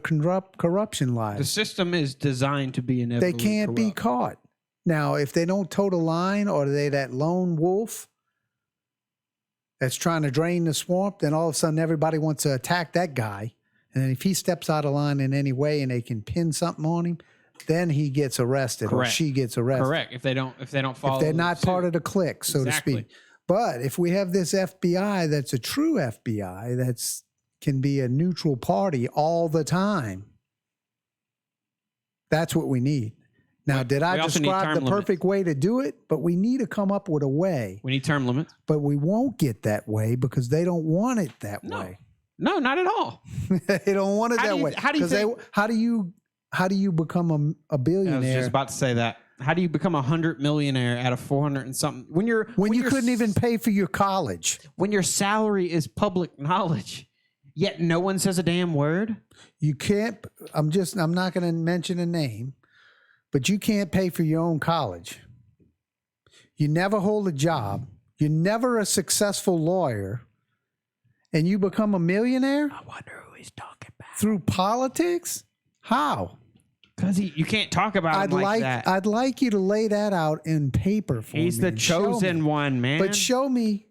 corruption lies. The system is designed to be inevitably They can't be corrupt. caught. Now, if they don't toe the line, or they that lone wolf that's trying to drain the swamp, then all of a sudden everybody wants to attack that guy. And then if he steps out of line in any way and they can pin something on him, then he gets arrested. Correct. Or she gets arrested. Correct. If they don't follow, If they're not suit. part of the clique, so Exactly. to speak. But if we have this FBI that's a true FBI that's can be a neutral party all the time, that's what we need. Now, did I we also need describe term the limits. perfect way to do it? But we need to come up with a way. We need term limits. But we won't get that way because they don't want it that No. way. No, not at all. They don't want it How that do you- way. how do you 'Cause think- how do you become a I was billionaire just about to say that. How do you become 100 millionaire out of 400 and something when you you couldn't even pay for your college? when your salary is public knowledge, yet no one says a damn word? You can't. I'm not going to mention a name, but you can't pay for your own college. You never hold a job. You're never a successful lawyer, and you become a millionaire I wonder who he's talking about. through politics. How? Because you can't talk about him like that. I'd like you to lay that out in paper for me. He's the and show chosen me. one, man. But show me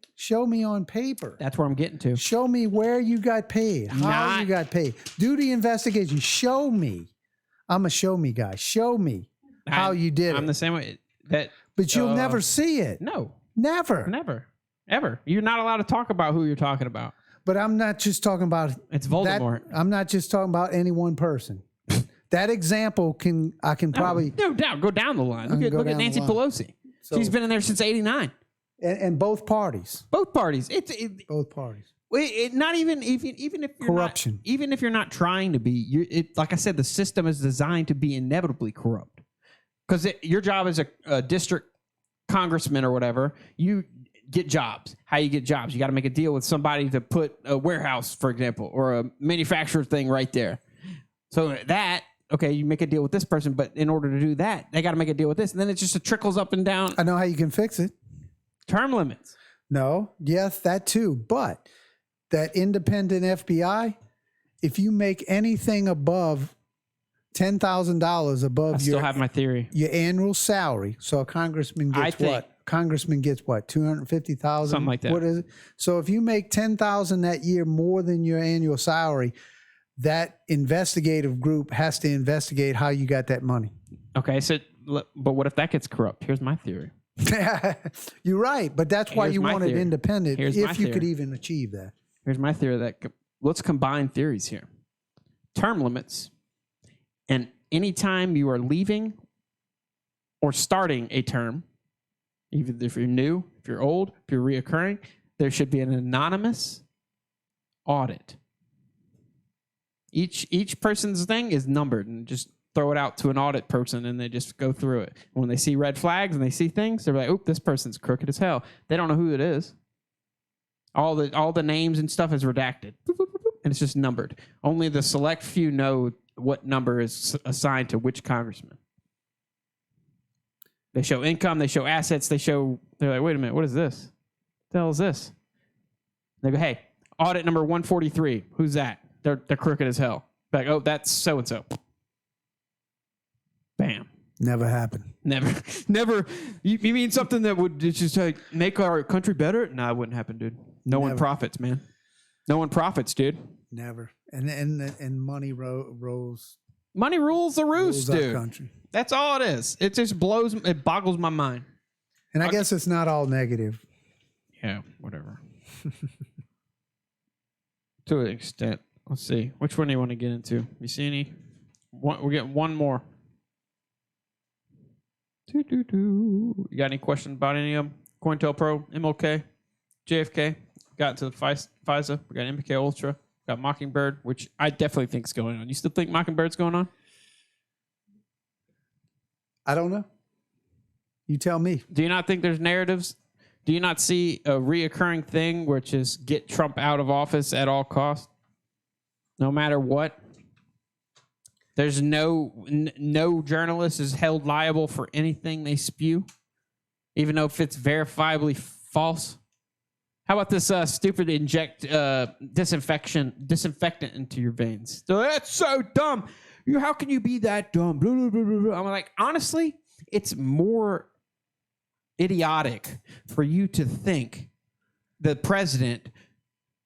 on paper. That's where I'm getting to. Show me where you got paid, how you got paid. Do the investigation. Show me. I'm a show me guy. Show me how you did I'm it. the same way. But You'll never see it. no, Never. never, ever. You're not allowed to talk about who you're talking about. But I'm not just talking about It's that. Voldemort. I'm not just talking about any one person. That example I can probably no doubt. Go down the line. Look go at down the Nancy line. Pelosi. So- She's been in there since '89. and both parties. Both parties. Both parties. Not even if you're Corruption. Not, even if you're not trying to be, like I said, the system is designed to be inevitably corrupt. Because your job as a district congressman or whatever, you get jobs. How you get jobs? You got to make a deal with somebody to put a warehouse, for example, or a manufacturer thing right there. So okay, you make a deal with this person, but in order to do that, they got to make a deal with this, and then it just trickles up and down. I know how you can fix it. Term limits. No, yes, that too. But that independent FBI, if you make anything above $10,000 above I still have my theory. your annual salary, so a congressman gets what? Congressman gets what? 250,000, Something like that. What is it? So if you make 10,000 that year more than your annual salary, that investigative group has to investigate how you got that money. Okay, so but what if that gets corrupt? Here's my theory. You're right, but that's why Here's you my want it theory. independent. Here's my if you could theory. even achieve that. Here's my theory that let's combine theories here. Term limits, and anytime you are leaving or starting a term, even if you're new, if you're old, if you're reoccurring, there should be an anonymous audit. Each person's thing is numbered, and just throw it out to an audit person, and they just go through it. And when they see red flags and they see things, they're like, "Oh, this person's crooked as hell." They don't know who it is. All the names and stuff is redacted, boop, boop, boop, boop, and it's just numbered. Only the select few know what number is assigned to which congressman. They show income, they show assets, they're like, "Wait a minute, what is this? What the hell is this?" They go, "Hey, audit number 143. Who's that?" They're crooked as hell. Like, "Oh, that's so and so." Bam. Never happened. Never. You mean something that would just like make our country better? No, it wouldn't happen, dude. No one profits, man. No one profits, dude. Never. And money rose. Money rules the roost, Our dude. country. That's all it is. It just boggles my mind. And I guess it's not all negative. Yeah, whatever. To an extent. Let's see. Which one do you want to get into? You see any? We're getting one more. You got any questions about any of them? COINTELPRO, MLK, JFK. Got into the FISA. We got MK Ultra. Got Mockingbird, which I definitely think is going on. You still think Mockingbird's going on? I don't know. You tell me. Do you not think there's narratives? Do you not see a reoccurring thing, which is get Trump out of office at all costs, no matter what? There's no journalist is held liable for anything they spew, even though if it's verifiably false. How about this stupid inject disinfectant into your veins? So that's so dumb. How can you be that dumb? Blah, blah, blah, blah. I'm like, honestly, it's more idiotic for you to think the president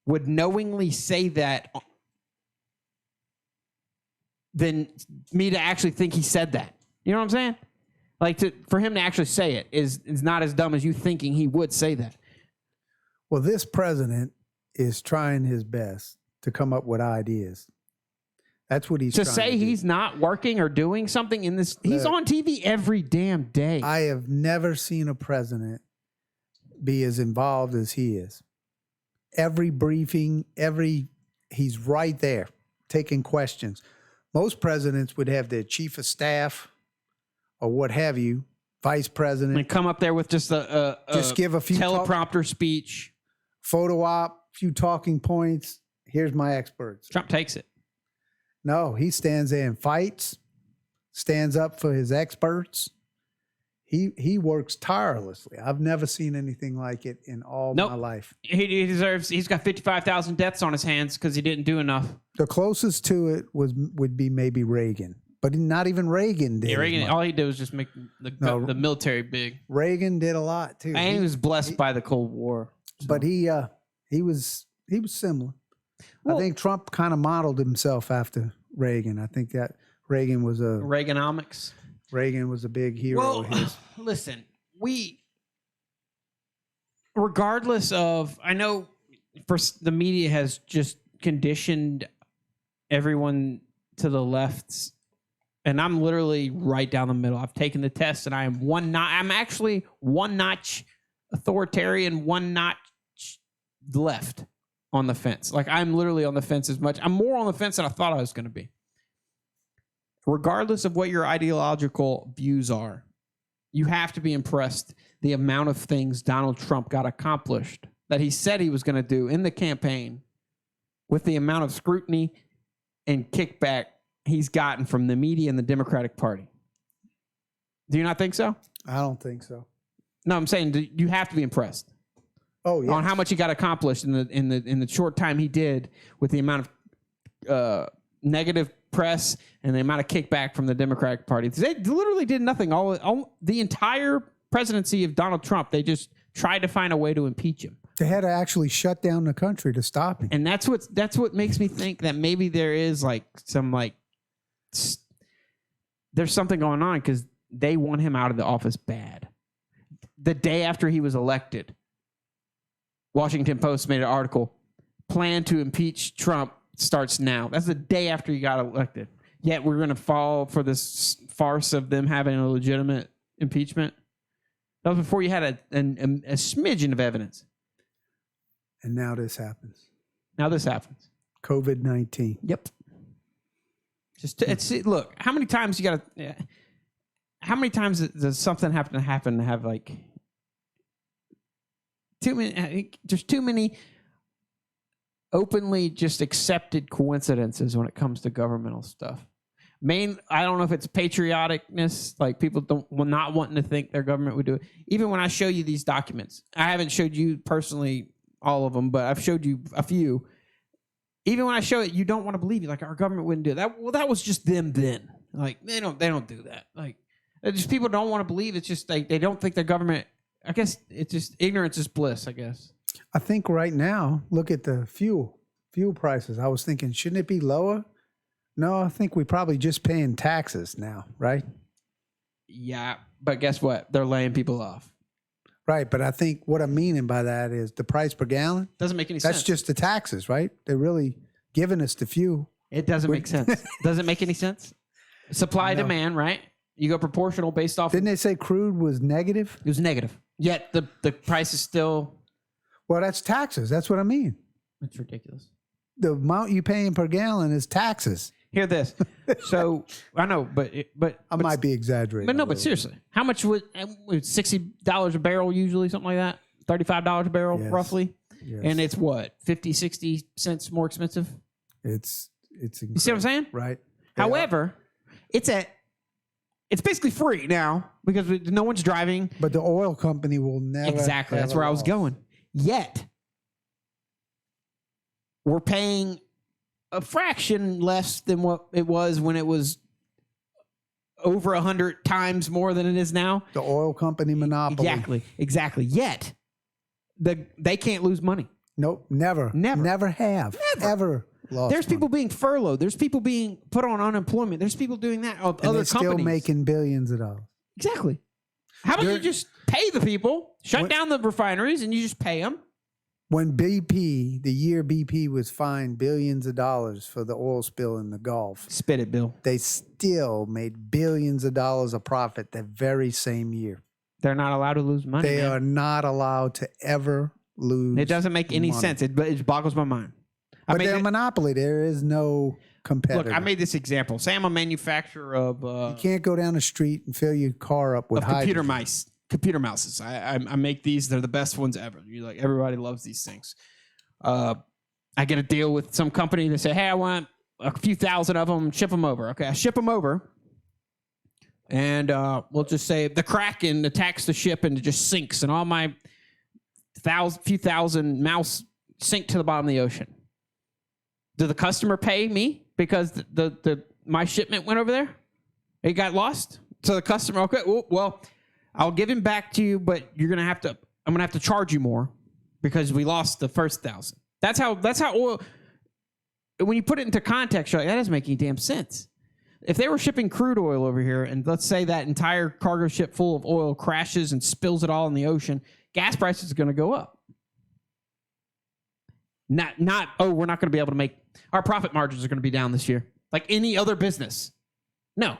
would knowingly say that than me to actually think he said that. You know what I'm saying? Like for him to actually say it is not as dumb as you thinking he would say that. Well, this president is trying his best to come up with ideas. That's what he's to trying say to do. He's not working or doing something in this. He's on TV every damn day. I have never seen a president be as involved as he is. Every briefing, he's right there taking questions. Most presidents would have their chief of staff or what have you, vice president. And come up there with just just give a few teleprompter speech. Photo op, few talking points. Here's my experts. Trump takes it. No, he stands there and fights, stands up for his experts. He works tirelessly. I've never seen anything like it in all my life. He deserves. He's got 55,000 deaths on his hands because he didn't do enough. The closest to it would be maybe Reagan, but not even Reagan did. Yeah, Reagan. All he did was just make the military big. Reagan did a lot too. And he was blessed by the Cold War. So. But he was similar. Well, I think Trump kind of modeled himself after Reagan. I think that Reagan was Reaganomics. Reagan was a big hero of his. Listen, regardless of, I know the media has just conditioned everyone to the left, and I'm literally right down the middle. I've taken the test, and I'm actually one notch authoritarian, one notch left on the fence. Like, I'm literally on the fence as much. I'm more on the fence than I thought I was going to be. Regardless of what your ideological views are, you have to be impressed the amount of things Donald Trump got accomplished that he said he was going to do in the campaign with the amount of scrutiny and kickback he's gotten from the media and the Democratic Party. Do you not think so? I don't think so. No, I'm saying you have to be impressed. Oh, yeah. On how much he got accomplished in the short time he did with the amount of negative press and the amount of kickback from the Democratic Party. They literally did nothing. All the entire presidency of Donald Trump, they just tried to find a way to impeach him. They had to actually shut down the country to stop him. And that's what makes me think that maybe there is there's something going on because they want him out of the office bad. The day after he was elected, Washington Post made an article, plan to impeach Trump starts now. That's the day after he got elected. Yet we're going to fall for this farce of them having a legitimate impeachment. That was before you had a smidgen of evidence. And now this happens. COVID-19. Yep. Look, how many times how many times does something happen to have like too many? There's too many openly just accepted coincidences when it comes to governmental stuff. I don't know if it's patrioticness, like people not wanting to think their government would do it. Even when I show you these documents, I haven't showed you personally all of them, but I've showed you a few. Even when I show it, you don't want to believe it. Like, our government wouldn't do that. Well, that was just them then. Like, they don't do that. Like, Just people don't want to believe. It's just they don't think the government. I guess it's just ignorance is bliss. I guess. I think right now, look at the fuel prices. I was thinking, shouldn't it be lower? No, I think we probably just paying taxes now, right? Yeah, but guess what? They're laying people off. Right, but I think what I'm meaning by that is the price per gallon. Doesn't make any sense. That's just the taxes, right? They're really giving us the fuel. It doesn't make sense. Doesn't make any sense. Supply demand, right? You go proportional based off. Didn't they say crude was negative? It was negative. Yet the price is still. Well, that's taxes. That's what I mean. It's ridiculous. The amount you paying per gallon is taxes. Hear this. So I know, but I might be exaggerating. But no, but seriously, how much would $60 a barrel usually, something like that? $35 a barrel, roughly. Yes. And it's what, 50, 60 cents more expensive? It's you see what I'm saying? Right. However, it's basically free now because no one's driving. But the oil company will never. Exactly. That's where I was going. Yet we're paying a fraction less than what it was when it was over 100 times more than it is now. The oil company monopoly. Exactly. Yet they can't lose money. Nope. Never have. Ever lost. There's people being furloughed. There's people being put on unemployment. There's people doing that. Other companies still making billions of dollars. Exactly. How about you just pay the people, shut down the refineries, and you just pay them? When BP, the year BP was fined billions of dollars for the oil spill in the Gulf. Spit it, Bill. They still made billions of dollars of profit that very same year. They're not allowed to lose money. They are not allowed to ever lose. It doesn't make any sense. It boggles my mind. But they're a monopoly. There is no competitor. Look, I made this example. Say I'm a manufacturer of... you can't go down the street and fill your car up with computer mouses. I make these. They're the best ones ever. Everybody loves these things. I get a deal with some company. They say, hey, I want a few thousand of them. Ship them over. Okay, I ship them over. And we'll just say the Kraken attacks the ship and it just sinks. And all my few thousand mouse sink to the bottom of the ocean. Do the customer pay me because my shipment went over there? It got lost? So the customer, okay, well, I'll give him back to you, but I'm gonna have to charge you more because we lost the first 1,000. That's how oil. When you put it into context, you're like, that doesn't make any damn sense. If they were shipping crude oil over here, and let's say that entire cargo ship full of oil crashes and spills it all in the ocean, gas prices are going to go up. We're not going to be able to make our profit margins are going to be down this year, like any other business. No,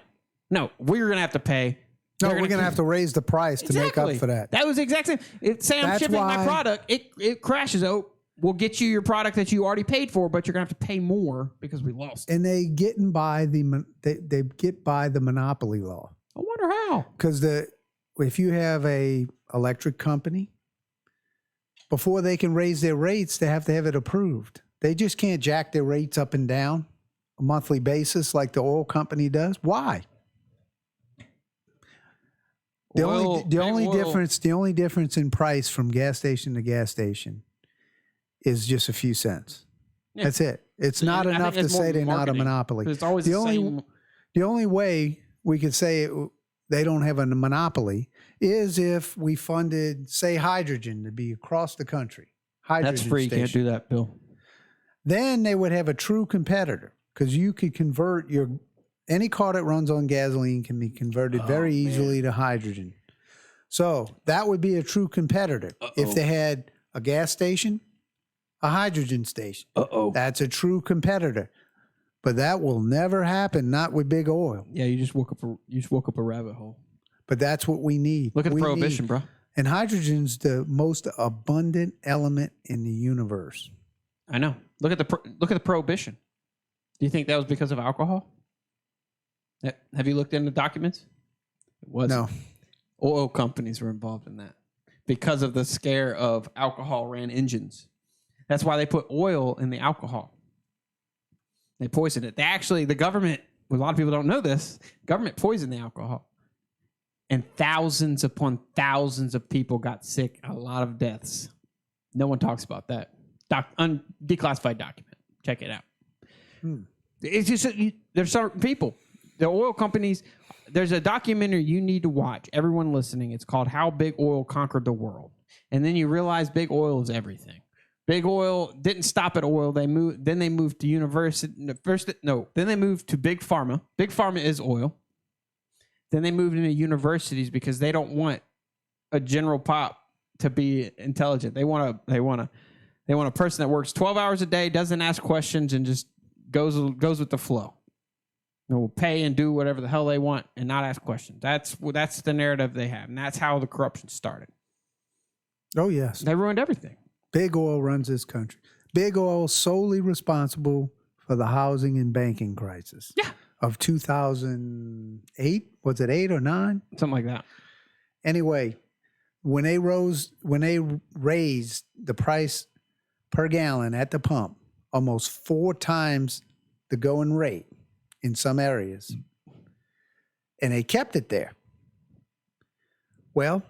we're going to have to pay. No, we're going to have to raise the price to make up for that. That was exactly. Say I'm shipping my product, it crashes. Oh, we'll get you your product that you already paid for, but you're going to have to pay more because we lost. And they get by the monopoly law. I wonder how. Because if you have a electric company, before they can raise their rates, they have to have it approved. They just can't jack their rates up and down a monthly basis like the oil company does. Why? The only difference in price from gas station to gas station is just a few cents. Yeah. That's it. It's not enough to say they're not a monopoly. It's always the only way we could say they don't have a monopoly is if we funded, say, hydrogen to be across the country. That's free. You can't do that, Bill. Then they would have a true competitor because you could convert any car that runs on gasoline can be converted very easily to hydrogen. So that would be a true competitor. If they had a gas station, a hydrogen station. That's a true competitor. But that will never happen, not with big oil. Yeah, you just woke up a rabbit hole. But that's what we need. Look at the prohibition, bro. And hydrogen's the most abundant element in the universe. I know. Look at the prohibition. Do you think that was because of alcohol? Have you looked into documents? It wasn't. No. Oil companies were involved in that because of the scare of alcohol ran engines. That's why they put oil in the alcohol. They poisoned it. The government, a lot of people don't know this, government poisoned the alcohol. And thousands upon thousands of people got sick, a lot of deaths. No one talks about that. Declassified document. Check it out. It's just, there's certain people. The oil companies, there's a documentary you need to watch. Everyone listening, it's called How Big Oil Conquered the World. And then you realize big oil is everything. Big oil didn't stop at oil. Then they moved to university. Then they moved to big pharma. Big pharma is oil. Then they moved into universities because they don't want a general pop to be intelligent. They want a person that works 12 hours a day, doesn't ask questions, and just goes with the flow. Will pay and do whatever the hell they want and not ask questions. That's the narrative they have, and that's how the corruption started. Oh yes, they ruined everything. Big oil runs this country. Big oil solely responsible for the housing and banking crisis. Yeah. Of 2008, was it 8 or 9? Something like that. Anyway, when they raised the price per gallon at the pump almost 4 times the going rate in some areas, and they kept it there. Well,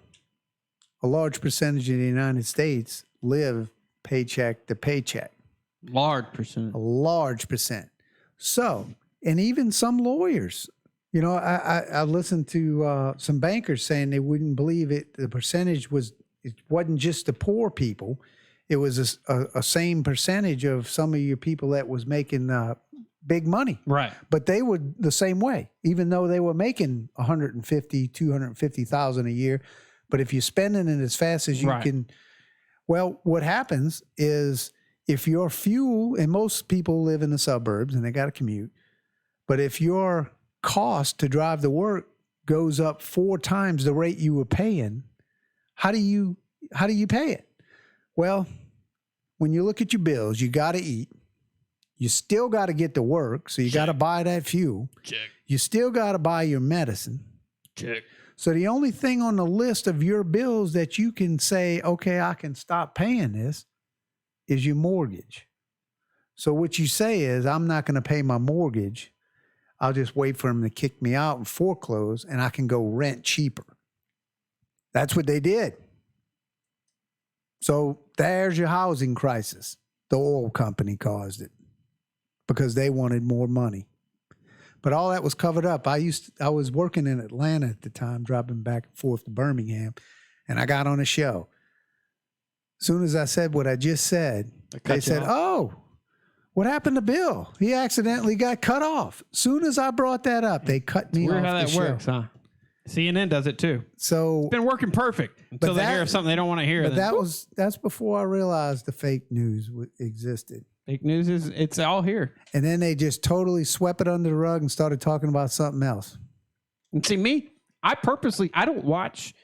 a large percentage of the United States live paycheck to paycheck. A large percent. So, and even some lawyers, I listened to some bankers saying they wouldn't believe it. The percentage it wasn't just the poor people. It was a same percentage of some of your people that was making big money. Right. But they were the same way, even though they were making 150, 250,000 a year. But if you're spending it as fast as you can, well, what happens is if your fuel, and most people live in the suburbs and they got to commute, but if your cost to drive to work goes up 4 times the rate you were paying, how do you pay it? Well, when you look at your bills, you got to eat. You still got to get to work, so you got to buy that fuel. Check. You still got to buy your medicine. Check. So the only thing on the list of your bills that you can say, okay, I can stop paying this, is your mortgage. So what you say is, I'm not going to pay my mortgage. I'll just wait for them to kick me out and foreclose, and I can go rent cheaper. That's what they did. So there's your housing crisis. The oil company caused it because they wanted more money. But all that was covered up. I was working in Atlanta at the time, driving back and forth to Birmingham, and I got on a show. As soon as I said what I just said, they said, "Oh, what happened to Bill? He accidentally got cut off." As soon as I brought that up, they cut me off the show. Weird how that works, huh? CNN does it too. So it's been working perfect until they hear something they don't want to hear. But that's before I realized the fake news existed. Fake news it's all here. And then they just totally swept it under the rug and started talking about something else. And see me, I don't watch.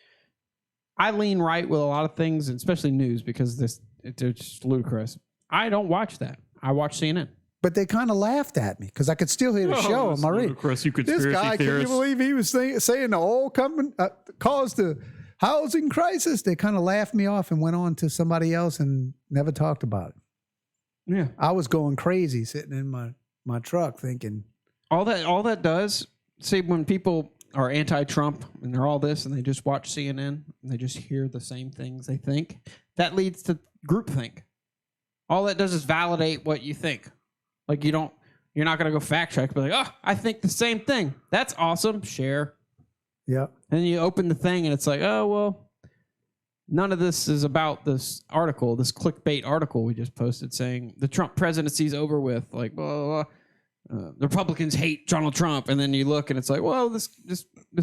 I lean right with a lot of things, and especially news, because they're just ludicrous. I don't watch that. I watch CNN. But they kind of laughed at me because I could still hear the show on my radio. This guy, can you believe he was saying the oil company caused the housing crisis? They kind of laughed me off and went on to somebody else and never talked about it. Yeah, I was going crazy sitting in my truck thinking. All that does, see, when people are anti-Trump and they're all this and they just watch CNN and they just hear the same things they think, that leads to groupthink. All that does is validate what you think. Like you're not going to go fact check, but like, oh, I think the same thing. That's awesome. Share. Yeah. And then you open the thing and it's like, oh, well, none of this is about this article, this clickbait article we just posted saying the Trump presidency's over with. Like, blah, blah, blah. The Republicans hate Donald Trump. And then you look and it's like, well, this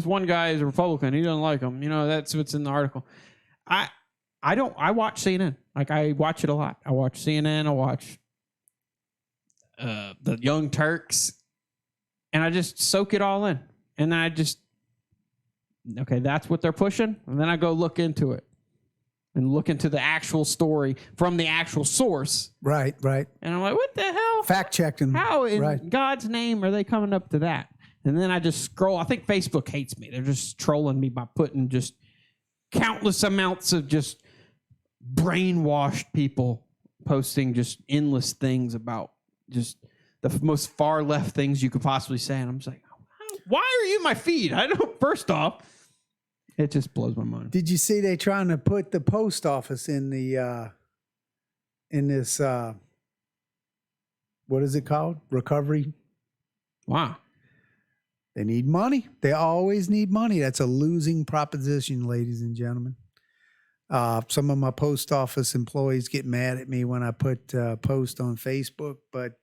one guy is a Republican. He doesn't like him. That's what's in the article. I watch CNN. Like I watch it a lot. I watch CNN. I watch the Young Turks, and I just soak it all in. And then okay, that's what they're pushing. And then I go look into it and look into the actual story from the actual source. Right. And I'm like, what the hell? Fact checking. How in God's name are they coming up to that? And then I just scroll. I think Facebook hates me. They're just trolling me by putting just countless amounts of just brainwashed people posting just endless things about just the most far left things you could possibly say. And I'm just like, why are you in my feed? First off, it just blows my mind. Did you see they trying to put the post office in this what is it called? Recovery? Wow. They need money. They always need money. That's a losing proposition, ladies and gentlemen. Some of my post office employees get mad at me when I put post on Facebook, but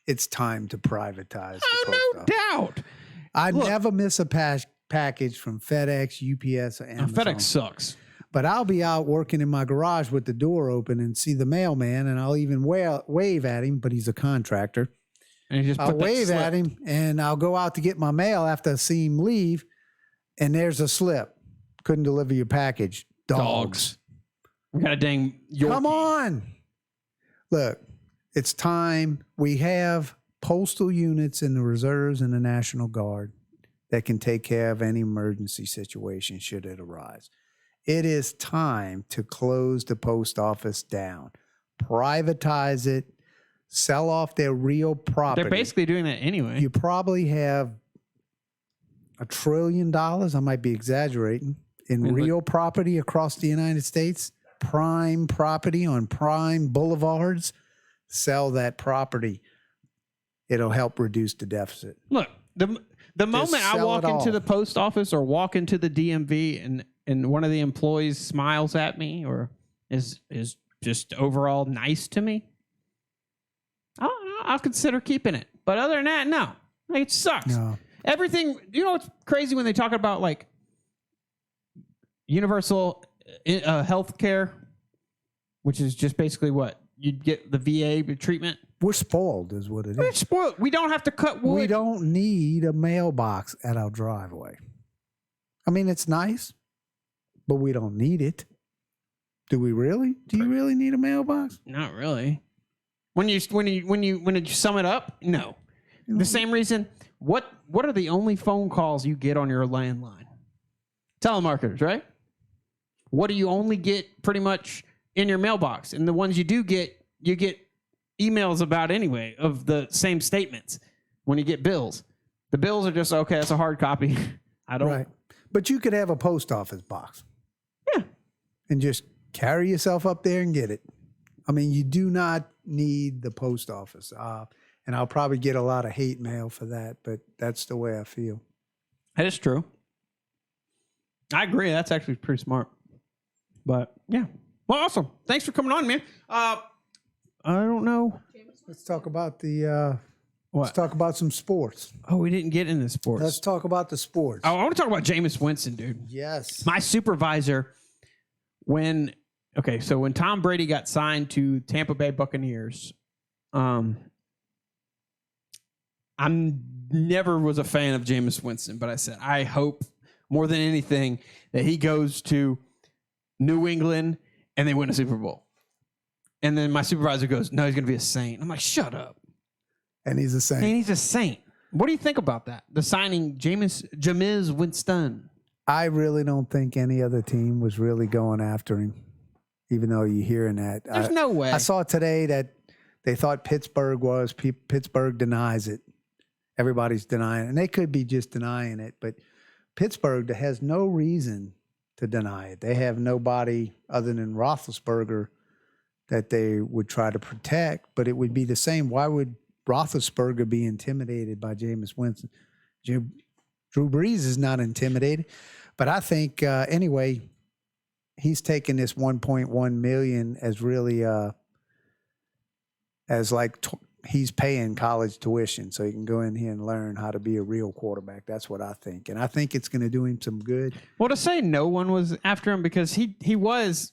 it's time to privatize the post office. Doubt. I never miss a package from FedEx, UPS, or Amazon. FedEx sucks. But I'll be out working in my garage with the door open and see the mailman, and I'll even wave at him, but he's a contractor. And you just I'll wave at him, and I'll go out to get my mail after I see him leave, and there's a slip. Couldn't deliver your package. Dogs. We got a dang Yorkie. Come on. Look, it's time. We have postal units in the reserves and the National Guard that can take care of any emergency situation should it arise. It is time to close the post office down, privatize it, sell off their real property. They're basically doing that anyway. You probably have $1 trillion, I might be exaggerating, in real property across the United States, prime property on prime boulevards. Sell that property. It'll help reduce the deficit. Look, the moment I walk into the post office or walk into the DMV and one of the employees smiles at me or is just overall nice to me, I'll consider keeping it. But other than that, no. Like, it sucks. No. Everything, what's crazy when they talk about like universal health care, which is just basically what? You'd get the VA treatment. We're spoiled is what it is. We're spoiled. We don't have to cut wood. We don't need a mailbox at our driveway. I mean, it's nice, but we don't need it. Do we really? Do you really need a mailbox? Not really. When you sum it up, no. The same reason. What are the only phone calls you get on your landline? Telemarketers, right? What do you only get pretty much in your mailbox? And the ones you do get, you get emails about anyway of the same statements when you get bills. The bills are just, okay, that's a hard copy. I don't. Right. But you could have a post office box. Yeah. And just carry yourself up there and get it. I mean, you do not need the post office. And I'll probably get a lot of hate mail for that, but that's the way I feel. That is true. I agree. That's actually pretty smart. But yeah. Well, awesome. Thanks for coming on, man. I don't know. Let's talk about the What? let's talk about some sports. Oh, we didn't get into sports. Let's talk about the sports. I want to talk about Jameis Winston, dude. Yes. My supervisor, when Tom Brady got signed to Tampa Bay Buccaneers, I never was a fan of Jameis Winston, but I said, I hope more than anything that he goes to New England and they win a Super Bowl. And then my supervisor goes, no, he's going to be a Saint. I'm like, shut up. And he's a Saint. And he's a Saint. What do you think about that? The signing Jameis Winston. I really don't think any other team was really going after him, even though you're hearing that. There's no way. I saw today that they thought Pittsburgh was. Pittsburgh denies it. Everybody's denying it. And they could be just denying it. But Pittsburgh has no reason to deny it. They have nobody other than Roethlisberger that they would try to protect. But it would be the same. Why would Roethlisberger be intimidated by Jameis Winston? Drew Brees is not intimidated. But I think, anyway, he's taking this $1.1 million as really as like he's paying college tuition so he can go in here and learn how to be a real quarterback. That's what I think. And I think it's going to do him some good. Well, to say no one was after him because he was,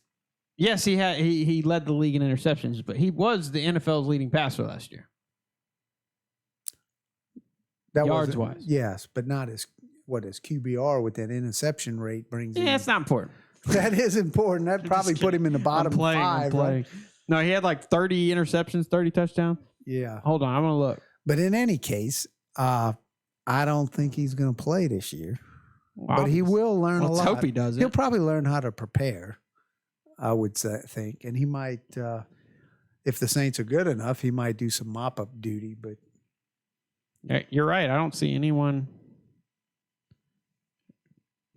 yes, he led the league in interceptions, but he was the NFL's leading passer last year. That yards wise. Yes, but not as what his QBR with that interception rate brings in. Yeah, it's not important. That is important. That probably put him in the bottom five. Right? No, he had like 30 interceptions, 30 touchdowns. Yeah. Hold on, I'm going to look. But in any case, I don't think he's going to play this year. Wow. But he will learn a lot. Let's hope he does it. He'll probably learn how to prepare, I would think. And he might, if the Saints are good enough, he might do some mop-up duty. But you're right. I don't see anyone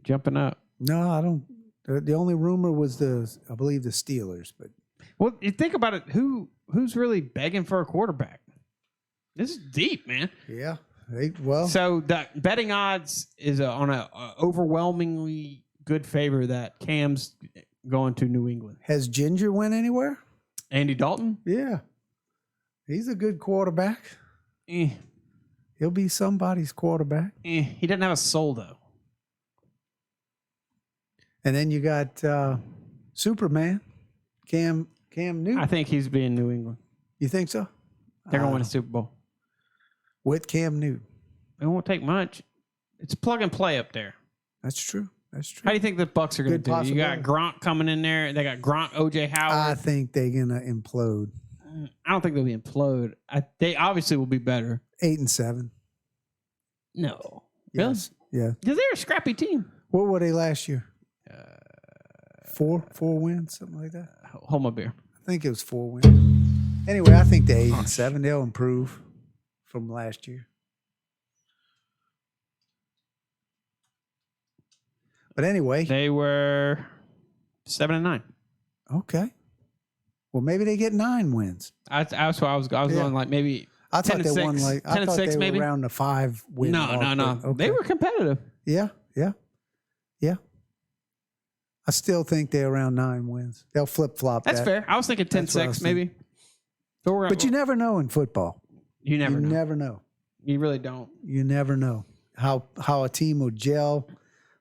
jumping up. No, I don't. The only rumor was I believe the Steelers. But well, you think about it. Who's really begging for a quarterback? This is deep, man. Yeah. So the betting odds is on a overwhelmingly good favor that Cam's going to New England. Has Ginger went anywhere? Andy Dalton? Yeah. He's a good quarterback. He'll be somebody's quarterback. He doesn't have a soul, though. And then you got Superman, Cam Newton. I think he's being New England. You think so? They're going to win a Super Bowl. With Cam Newton. It won't take much. It's plug and play up there. That's true. That's true. How do you think the Bucs are going to do? You got Gronk coming in there. They got Gronk, OJ Howard. I think they're going to implode. I don't think they'll be implode. They obviously will be better. 8-7. No. Yes. Really? Yeah. Because they're a scrappy team. What were they last year? 4 wins, something like that. Hold my beer. I think it was 4 wins. Anyway, I think they're 8-7. They'll improve from last year. But anyway, they were 7-9. Okay. Well, maybe they get 9 wins. That's what I was going like maybe. I thought 10 they won like 10 I thought 6 they maybe were around the 5 win. No. Okay. They were competitive. Yeah. I still think they're around 9 wins. They'll flip flop. That's fair. I was thinking 10-6 maybe. But you never know in football. You never know. You really don't. You never know how a team will gel.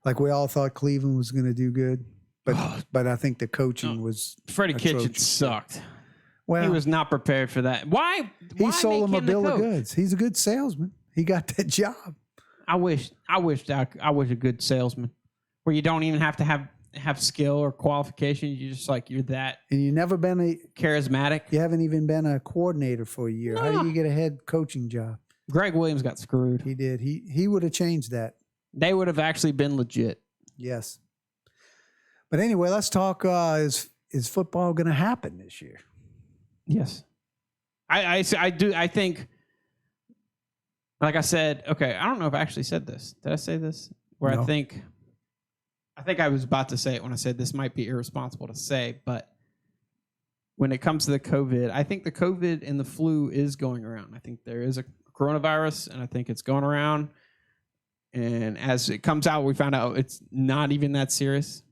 Like we all thought Cleveland was going to do good, but I think the coaching was Freddie atrocious. Kitchens sucked. Well, he was not prepared for that. Why he sold him a bill of coach? goods. He's a good salesman. He got that job. I wish a good salesman where you don't even have to have skill or qualifications. You just like you're that. And you never been charismatic. You haven't even been a coordinator for a year. No. How do you get a head coaching job? Greg Williams got screwed. He did. He would have changed that. They would have actually been legit. Yes. But anyway, let's talk. Is football going to happen this year? Yes. I do. I think, like I said, okay, I don't know if I actually said this. Did I say this? Where No. I think I was about to say it when I said this might be irresponsible to say, but when it comes to the COVID, I think the COVID and the flu is going around. I think there is a coronavirus, and I think it's going around. And as it comes out, we found out it's not even that serious.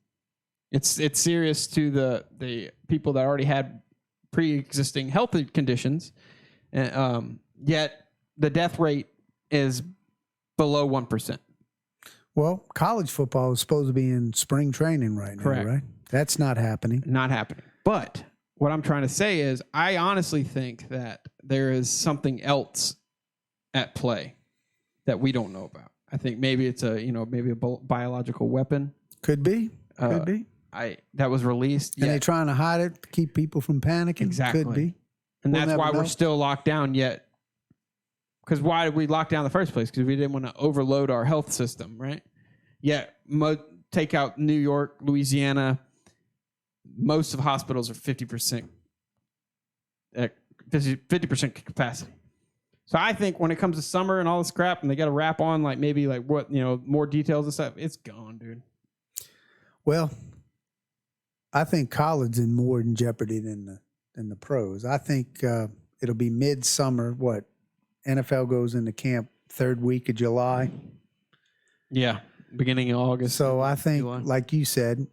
It's serious to the people that already had pre-existing health conditions, and yet the death rate is below 1%. Well, college football is supposed to be in spring training right now, Correct. right? That's not happening. Not happening. But what I'm trying to say is I honestly think that there is something else at play that we don't know about. I think maybe it's a biological weapon. Could be. Could be. That was released. And they're trying to hide it to keep people from panicking. Exactly. Could be. And We'll that's why never we're know. still locked down yet. Because why did we lock down in the first place? Because we didn't want to overload our health system, right? Yet, take out New York, Louisiana, most of hospitals are 50% capacity. So I think when it comes to summer and all this crap, and they got to wrap on more details and stuff, it's gone, dude. Well, I think college is more in jeopardy than the pros. I think it'll be midsummer. What NFL goes into camp 3rd week of July. Yeah, beginning of August. So I think, July. like you said,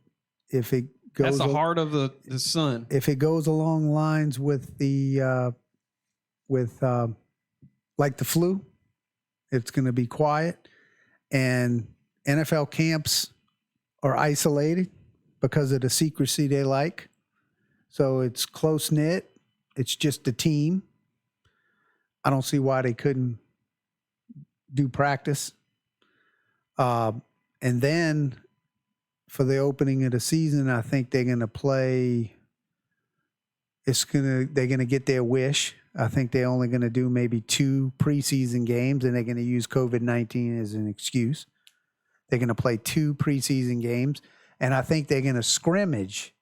if it goes, that's the heart of the sun. If it goes along lines with the like the flu, it's going to be quiet, and NFL camps are isolated because of the secrecy they like. So it's close knit. It's just the team. I don't see why they couldn't do practice. And then for the opening of the season, I think they're going to play. They're going to get their wish. I think they're only going to do maybe 2 preseason games, and they're going to use COVID-19 as an excuse. They're going to play 2 preseason games, and I think they're going to scrimmage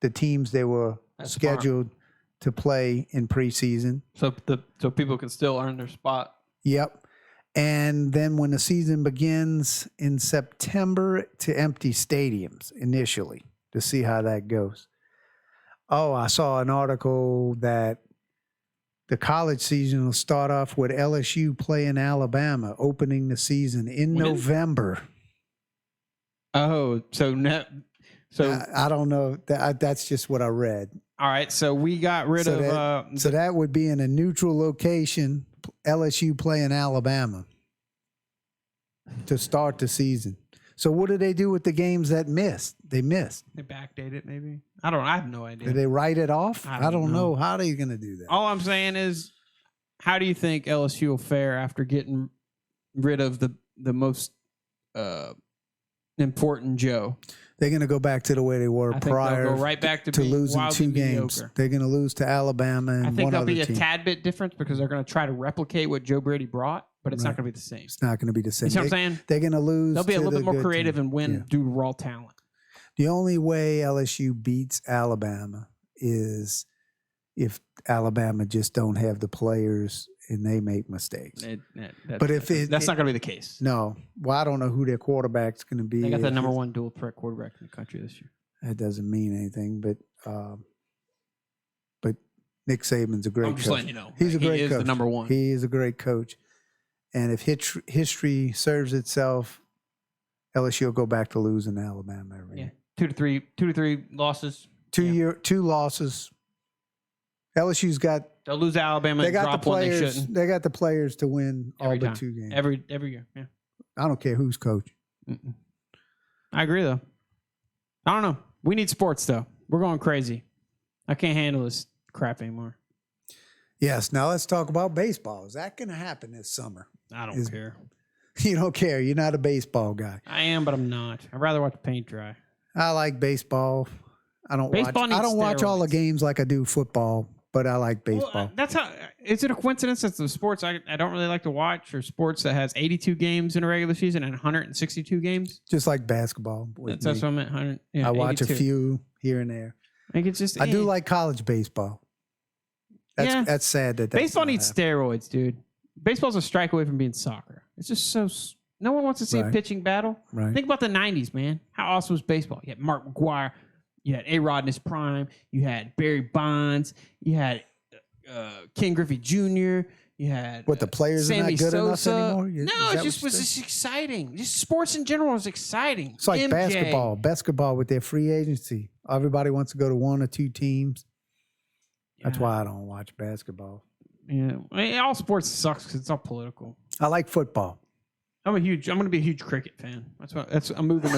the teams they were scheduled to play in preseason. So people can still earn their spot. Yep. And then when the season begins in September, to empty stadiums initially to see how that goes. Oh, I saw an article that The college season will start off with LSU playing Alabama, opening the season in November. Oh, so I don't know. That's just what I read. All right, so we got rid of. So that would be in a neutral location, LSU playing Alabama to start the season. So what did they do with the games that missed? They missed. They backdate it, maybe. I don't. I have no idea. Did they write it off? I don't know. How are they going to do that? All I'm saying is, how do you think LSU will fare after getting rid of the most important Joe? They're going to go back to the way they were prior. They'll go right back to losing 2 games. Mediocre. They're going to lose to Alabama and I think one there'll other be a team. tad bit difference because they're going to try to replicate what Joe Brady brought, but it's not going to be the same. It's not going to be the same. You know what I'm saying? They're going to lose. They'll be a to little bit the more good creative team. and win due to raw talent. The only way LSU beats Alabama is if Alabama just don't have the players and they make mistakes. But if that's not going to be the case. No. Well, I don't know who their quarterback's going to be. They got the number 1 dual threat quarterback in the country this year. That doesn't mean anything, but Nick Saban's a great coach. I'm just letting you know. He's a great coach. He is the number 1. He is a great coach. And if history serves itself, LSU will go back to losing Alabama every year. 2 to 3 losses. 2 losses. LSU's got. They'll lose Alabama. They and got drop the players. One they shouldn't. They got the players to win all Every but time. 2 games. Every year. Yeah. I don't care who's coach. I agree though. I don't know. We need sports though. We're going crazy. I can't handle this crap anymore. Yes. Now let's talk about baseball. Is that going to happen this summer? I don't care. You don't care. You're not a baseball guy. I am, but I'm not. I'd rather watch paint dry. I like baseball. I don't watch all the games like I do football, but I like baseball. Well, that's how. Is it a coincidence that the sports I don't really like to watch are sports that has 82 games in a regular season and 162 games? Just like basketball. That's what I meant. 100. Yeah, I watch 82. a few here and there. I think it's just. I do like college baseball. That's sad that baseball needs steroids, dude. Baseball's a strike away from being soccer. It's just so. No one wants to see a pitching battle. Right. Think about the 90s, man. How awesome was baseball? You had Mark McGwire. You had A-Rod in his prime. You had Barry Bonds. You had Ken Griffey Jr. You had the players Sammy are not good Sosa. enough anymore? No, it just was just exciting. Just sports in general is exciting. It's like MJ. basketball. Basketball with their free agency. Everybody wants to go to 1 or 2 teams. That's why I don't watch basketball. Yeah, I mean, all sports sucks because it's all political. I like football. I'm going to be a huge cricket fan. I'm moving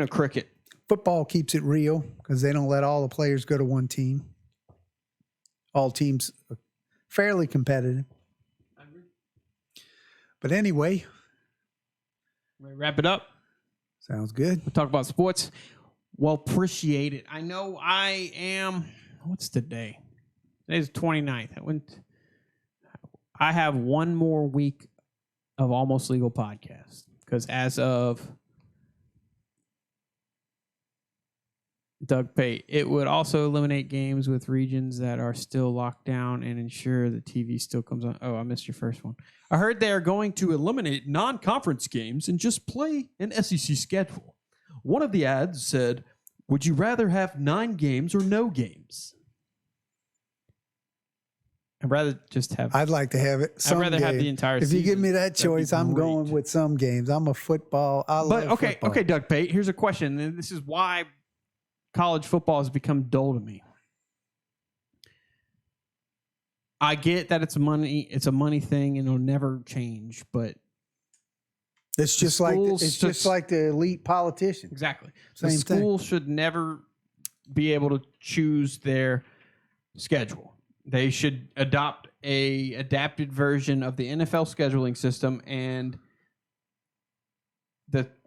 to cricket. Football keeps it real because they don't let all the players go to one team. All teams are fairly competitive. But anyway. Wrap it up. Sounds good. We'll talk about sports. Well, appreciate it. I know I am. What's today? Today's the 29th. I have one more week of Almost Legal podcast because as of Doug Pate, it would also eliminate games with regions that are still locked down and ensure the TV still comes on. Oh, I missed your first one. I heard they are going to eliminate non-conference games and just play an SEC schedule. One of the ads said, "Would you rather have 9 games or no games?" I'd rather just have. I'd like to have it. I'd rather have the entire season. If you give me that choice, I'm going with some games. I'm a football. I love football. Okay, Doug Pate. Here's a question, and this is why college football has become dull to me. I get that it's a money thing, and it'll never change. But it's just like the elite politicians. Exactly. Same the schools should never be able to choose their schedule. They should adopt a adapted version of the NFL scheduling system, and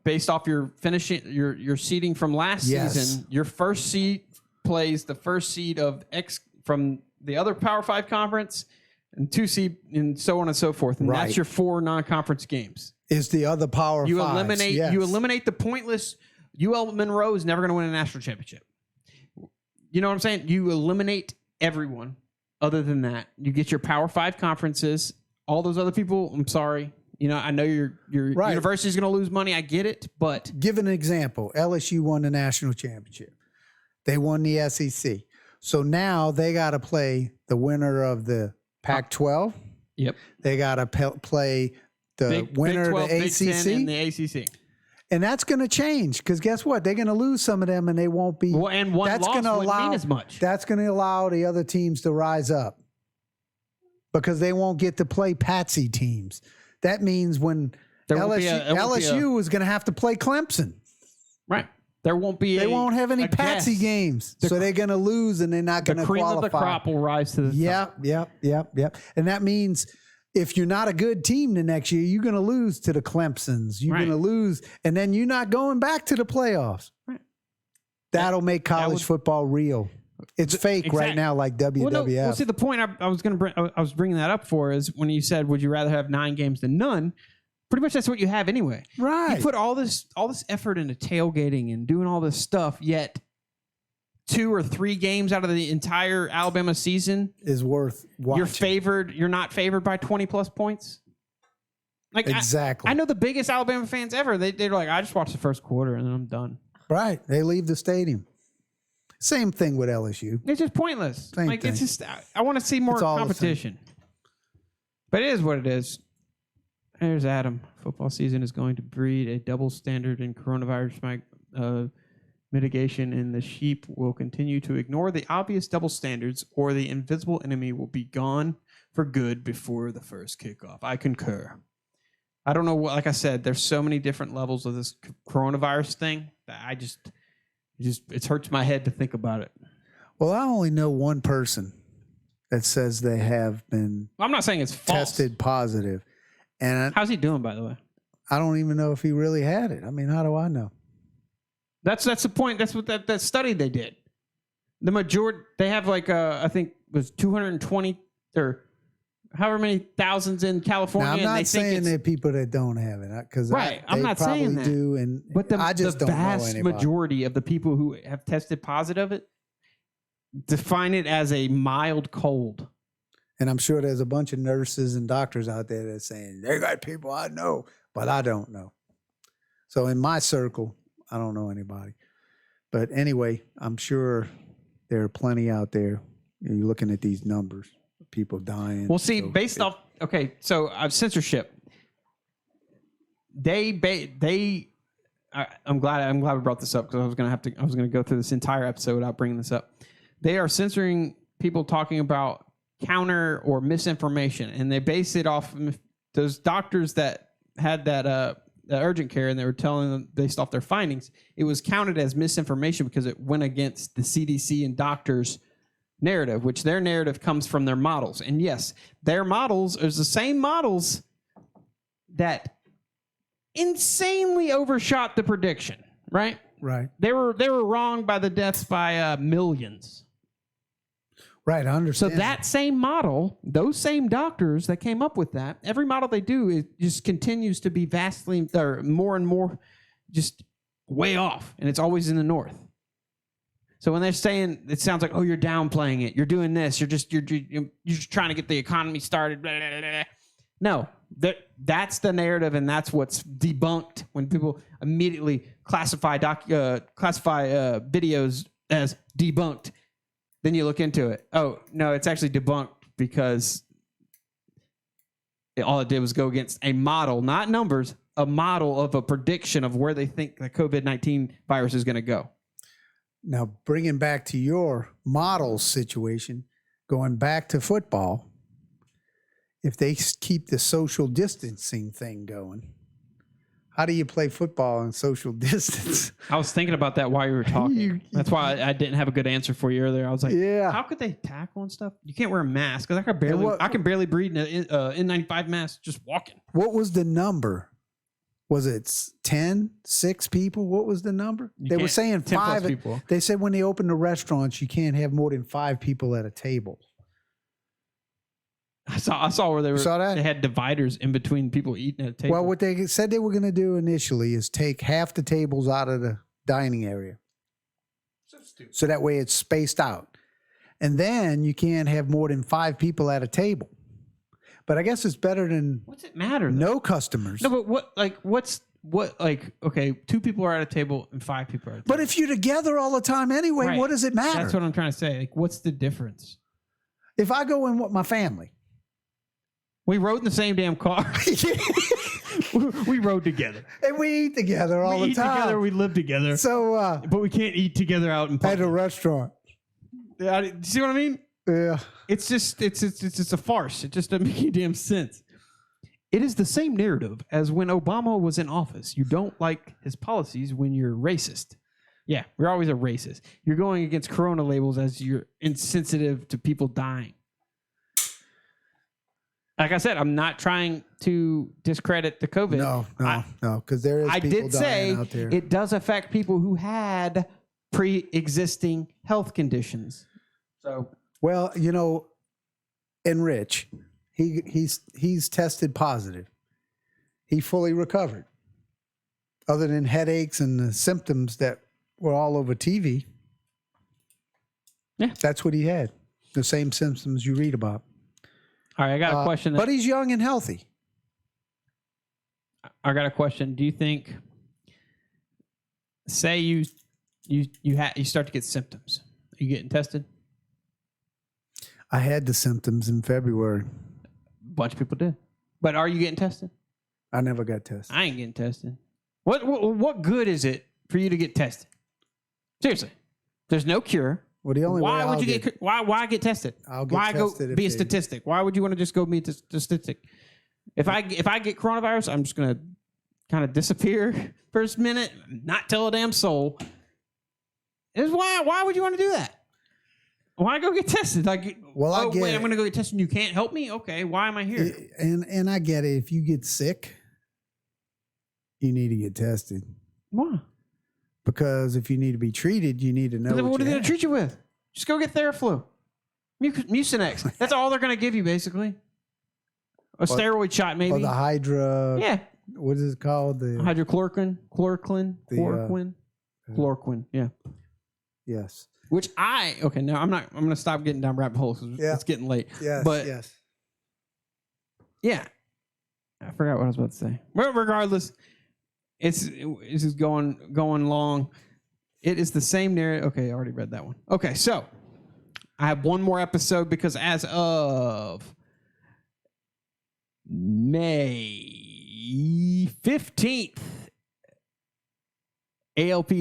based off your finishing your seeding from last season, your first seed plays the first seed of X from the other Power 5 conference, and 2 seed, and so on and so forth. And that's your 4 non-conference games. Is the other Power 5? You eliminate the pointless. UL Monroe is never going to win a national championship. You know what I'm saying? You eliminate everyone. Other than that, you get your Power 5 conferences. All those other people, I'm sorry. You know, I know your university is going to lose money. I get it, but give an example. LSU won the national championship. They won the SEC. So now they got to play the winner of the Pac-12. Yep. They got to play the winner Big 12, of the Big 10, ACC. and the ACC. And that's going to change because guess what? They're going to lose some of them, and they won't be. Well, and one that's loss gonna wouldn't allow mean as much. That's going to allow the other teams to rise up because they won't get to play patsy teams. That means when LSU is going to have to play Clemson. Right. There won't be. They won't have any patsy games, so they're going to lose, and they're not going to qualify. The cream of the crop will rise to the top. Yep. And that means if you're not a good team the next year, you're going to lose to the Clemsons. You're going to lose, and then you're not going back to the playoffs. Right. That'll make college football real. It's fake right now, like WWF. Well, see, the point I was bringing that up for is when you said, "Would you rather have 9 games than none?" Pretty much that's what you have anyway. Right. You put all this effort into tailgating and doing all this stuff, yet 2 or 3 games out of the entire Alabama season is worth watching. You're not favored by 20 plus points. Like exactly. I know the biggest Alabama fans ever. They're like, I just watched the first quarter and then I'm done. Right. They leave the stadium. Same thing with LSU. It's just pointless. Same thing. It's just I want to see more competition. But it is what it is. There's Adam. Football season is going to breed a double standard in coronavirus mitigation, and the sheep will continue to ignore the obvious double standards, or the invisible enemy will be gone for good before the first kickoff. I concur. I don't know what, like I said, there's so many different levels of this coronavirus thing that it hurts my head to think about it. Well, I only know one person that says they have been. I'm not saying it's false. Tested positive. And how's he doing, by the way? I don't even know if he really had it. I mean, how do I know? That's the point. That's what that study they did. The majority, they have like I think it was 220 or however many thousands in California. Now, I'm not saying there are people that don't have it because I'm not saying that. Do, but I just don't know anybody. The vast majority of the people who have tested positive define it as a mild cold. And I'm sure there's a bunch of nurses and doctors out there that are saying, they got people I know, but I don't know. So in my circle, I don't know anybody. But anyway, I'm sure there are plenty out there. You're looking at these numbers, people dying. Well, see, so censorship. I'm glad we brought this up because I was going to go through this entire episode without bringing this up. They are censoring people talking about counter or misinformation, and they base it off those doctors that had that urgent care, and they were telling them based off their findings, it was counted as misinformation because it went against the CDC and doctors' narrative, which their narrative comes from their models. And yes, their models is the same models that insanely overshot the prediction, right? Right. They were wrong by the deaths by millions. Right, I understand. So that same model, those same doctors that came up with that, every model they do, it just continues to be vastly or more and more just way off, and it's always in the north. So when they're saying, it sounds like, oh, you're downplaying it, you're doing this, you're just trying to get the economy started. Blah, blah, blah, blah. No, that's the narrative, and that's what's debunked when people immediately classify videos as debunked. Then you look into it. Oh, no, it's actually debunked because all it did was go against a model, not numbers, a model of a prediction of where they think the COVID-19 virus is going to go. Now, bringing back to your model situation, going back to football, if they keep the social distancing thing going, how do you play football in social distance? I was thinking about that while you were talking. That's why I didn't have a good answer for you earlier. I was like, how could they tackle and stuff? You can't wear a mask because I can barely breathe in an N95 mask just walking. What was the number? Was it 10, 6 people? What was the number? They were saying 5 people. They said when they opened the restaurants, you can't have more than 5 people at a table. I saw where they had dividers in between people eating at a table. Well, what they said they were going to do initially is take half the tables out of the dining area. So that way it's spaced out. And then you can't have more than 5 people at a table. But I guess it's better than what's it matter? No customers. No, but okay, 2 people are at a table and 5 people are at a table. But if you're together all the time anyway, What does it matter? That's what I'm trying to say. Like, what's the difference? If I go in with my family We rode in the same damn car. We rode together. And we eat together all we the eat time. together. We live together. So, but we can't eat together out in at public. a restaurant. See what I mean? Yeah. It's just a farce. It just doesn't make any damn sense. It is the same narrative as when Obama was in office. You don't like his policies when you're racist. Yeah, we're always a racist. You're going against corona labels as you're insensitive to people dying. Like I said, I'm not trying to discredit the COVID. No, because there is I people did say dying out there. it does affect people who had pre-existing health conditions. So, well, you know, and Rich, he's tested positive. He fully recovered. Other than headaches and the symptoms that were all over TV. Yeah. That's what he had. The same symptoms you read about. all right, I got a question. But he's young and healthy. I got a question. Do you think, say you start to get symptoms, are you getting tested? I had the symptoms in February. A bunch of people did. But are you getting tested? I never got tested. I ain't getting tested. What good is it for you to get tested? Seriously. There's no cure. Well, the only way Why would I'll you get why get tested? I'll get why tested go if be a they- statistic? Why would you want to just go be a statistic? If I get coronavirus, I'm just gonna kind of disappear for a minute, not tell a damn soul. Is why would you want to do that? Why go get tested? Like, Well, I get wait, it. I'm gonna go get tested and you can't help me? Okay, why am I here? And I get it. If you get sick, you need to get tested. Why? Because if you need to be treated, you need to know What what are they you gonna have. treat you with? Just go get Theraflu, Mucinex. That's all they're gonna give you, basically. A steroid shot, maybe. Or the Hydra. Yeah, What is it called? The hydrochloroquine, chloroquine. Yeah. Yes. Which now I'm gonna stop getting down rabbit holes. 'Cause Yeah. It's getting late. Yes. But yes. yeah, I forgot what I was about to say. Well, regardless, it's just going long. It is the same narrative. Okay, I already read that one. Okay, so I have one more episode because as of May 15th, ALP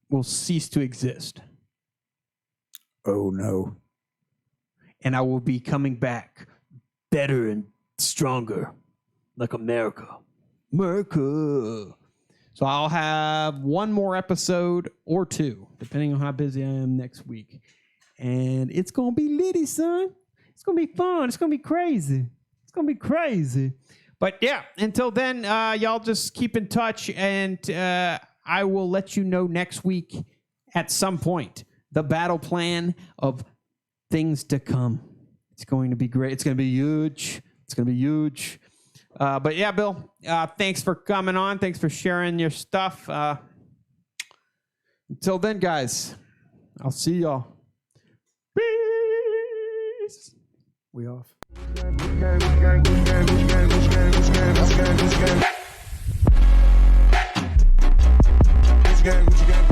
will cease to exist. Oh no. And I will be coming back better and stronger, like America. So I'll have one more episode or two, depending on how busy I am next week. And it's going to be litty, son. It's going to be fun. It's going to be crazy. It's going to be crazy. But yeah, until then, y'all just keep in touch, and I will let you know next week at some point the battle plan of things to come. It's going to be great. It's going to be huge. It's going to be huge. But yeah, Bill, thanks for coming on. Thanks for sharing your stuff. Until then, guys, I'll see y'all. Peace. We off. What you got?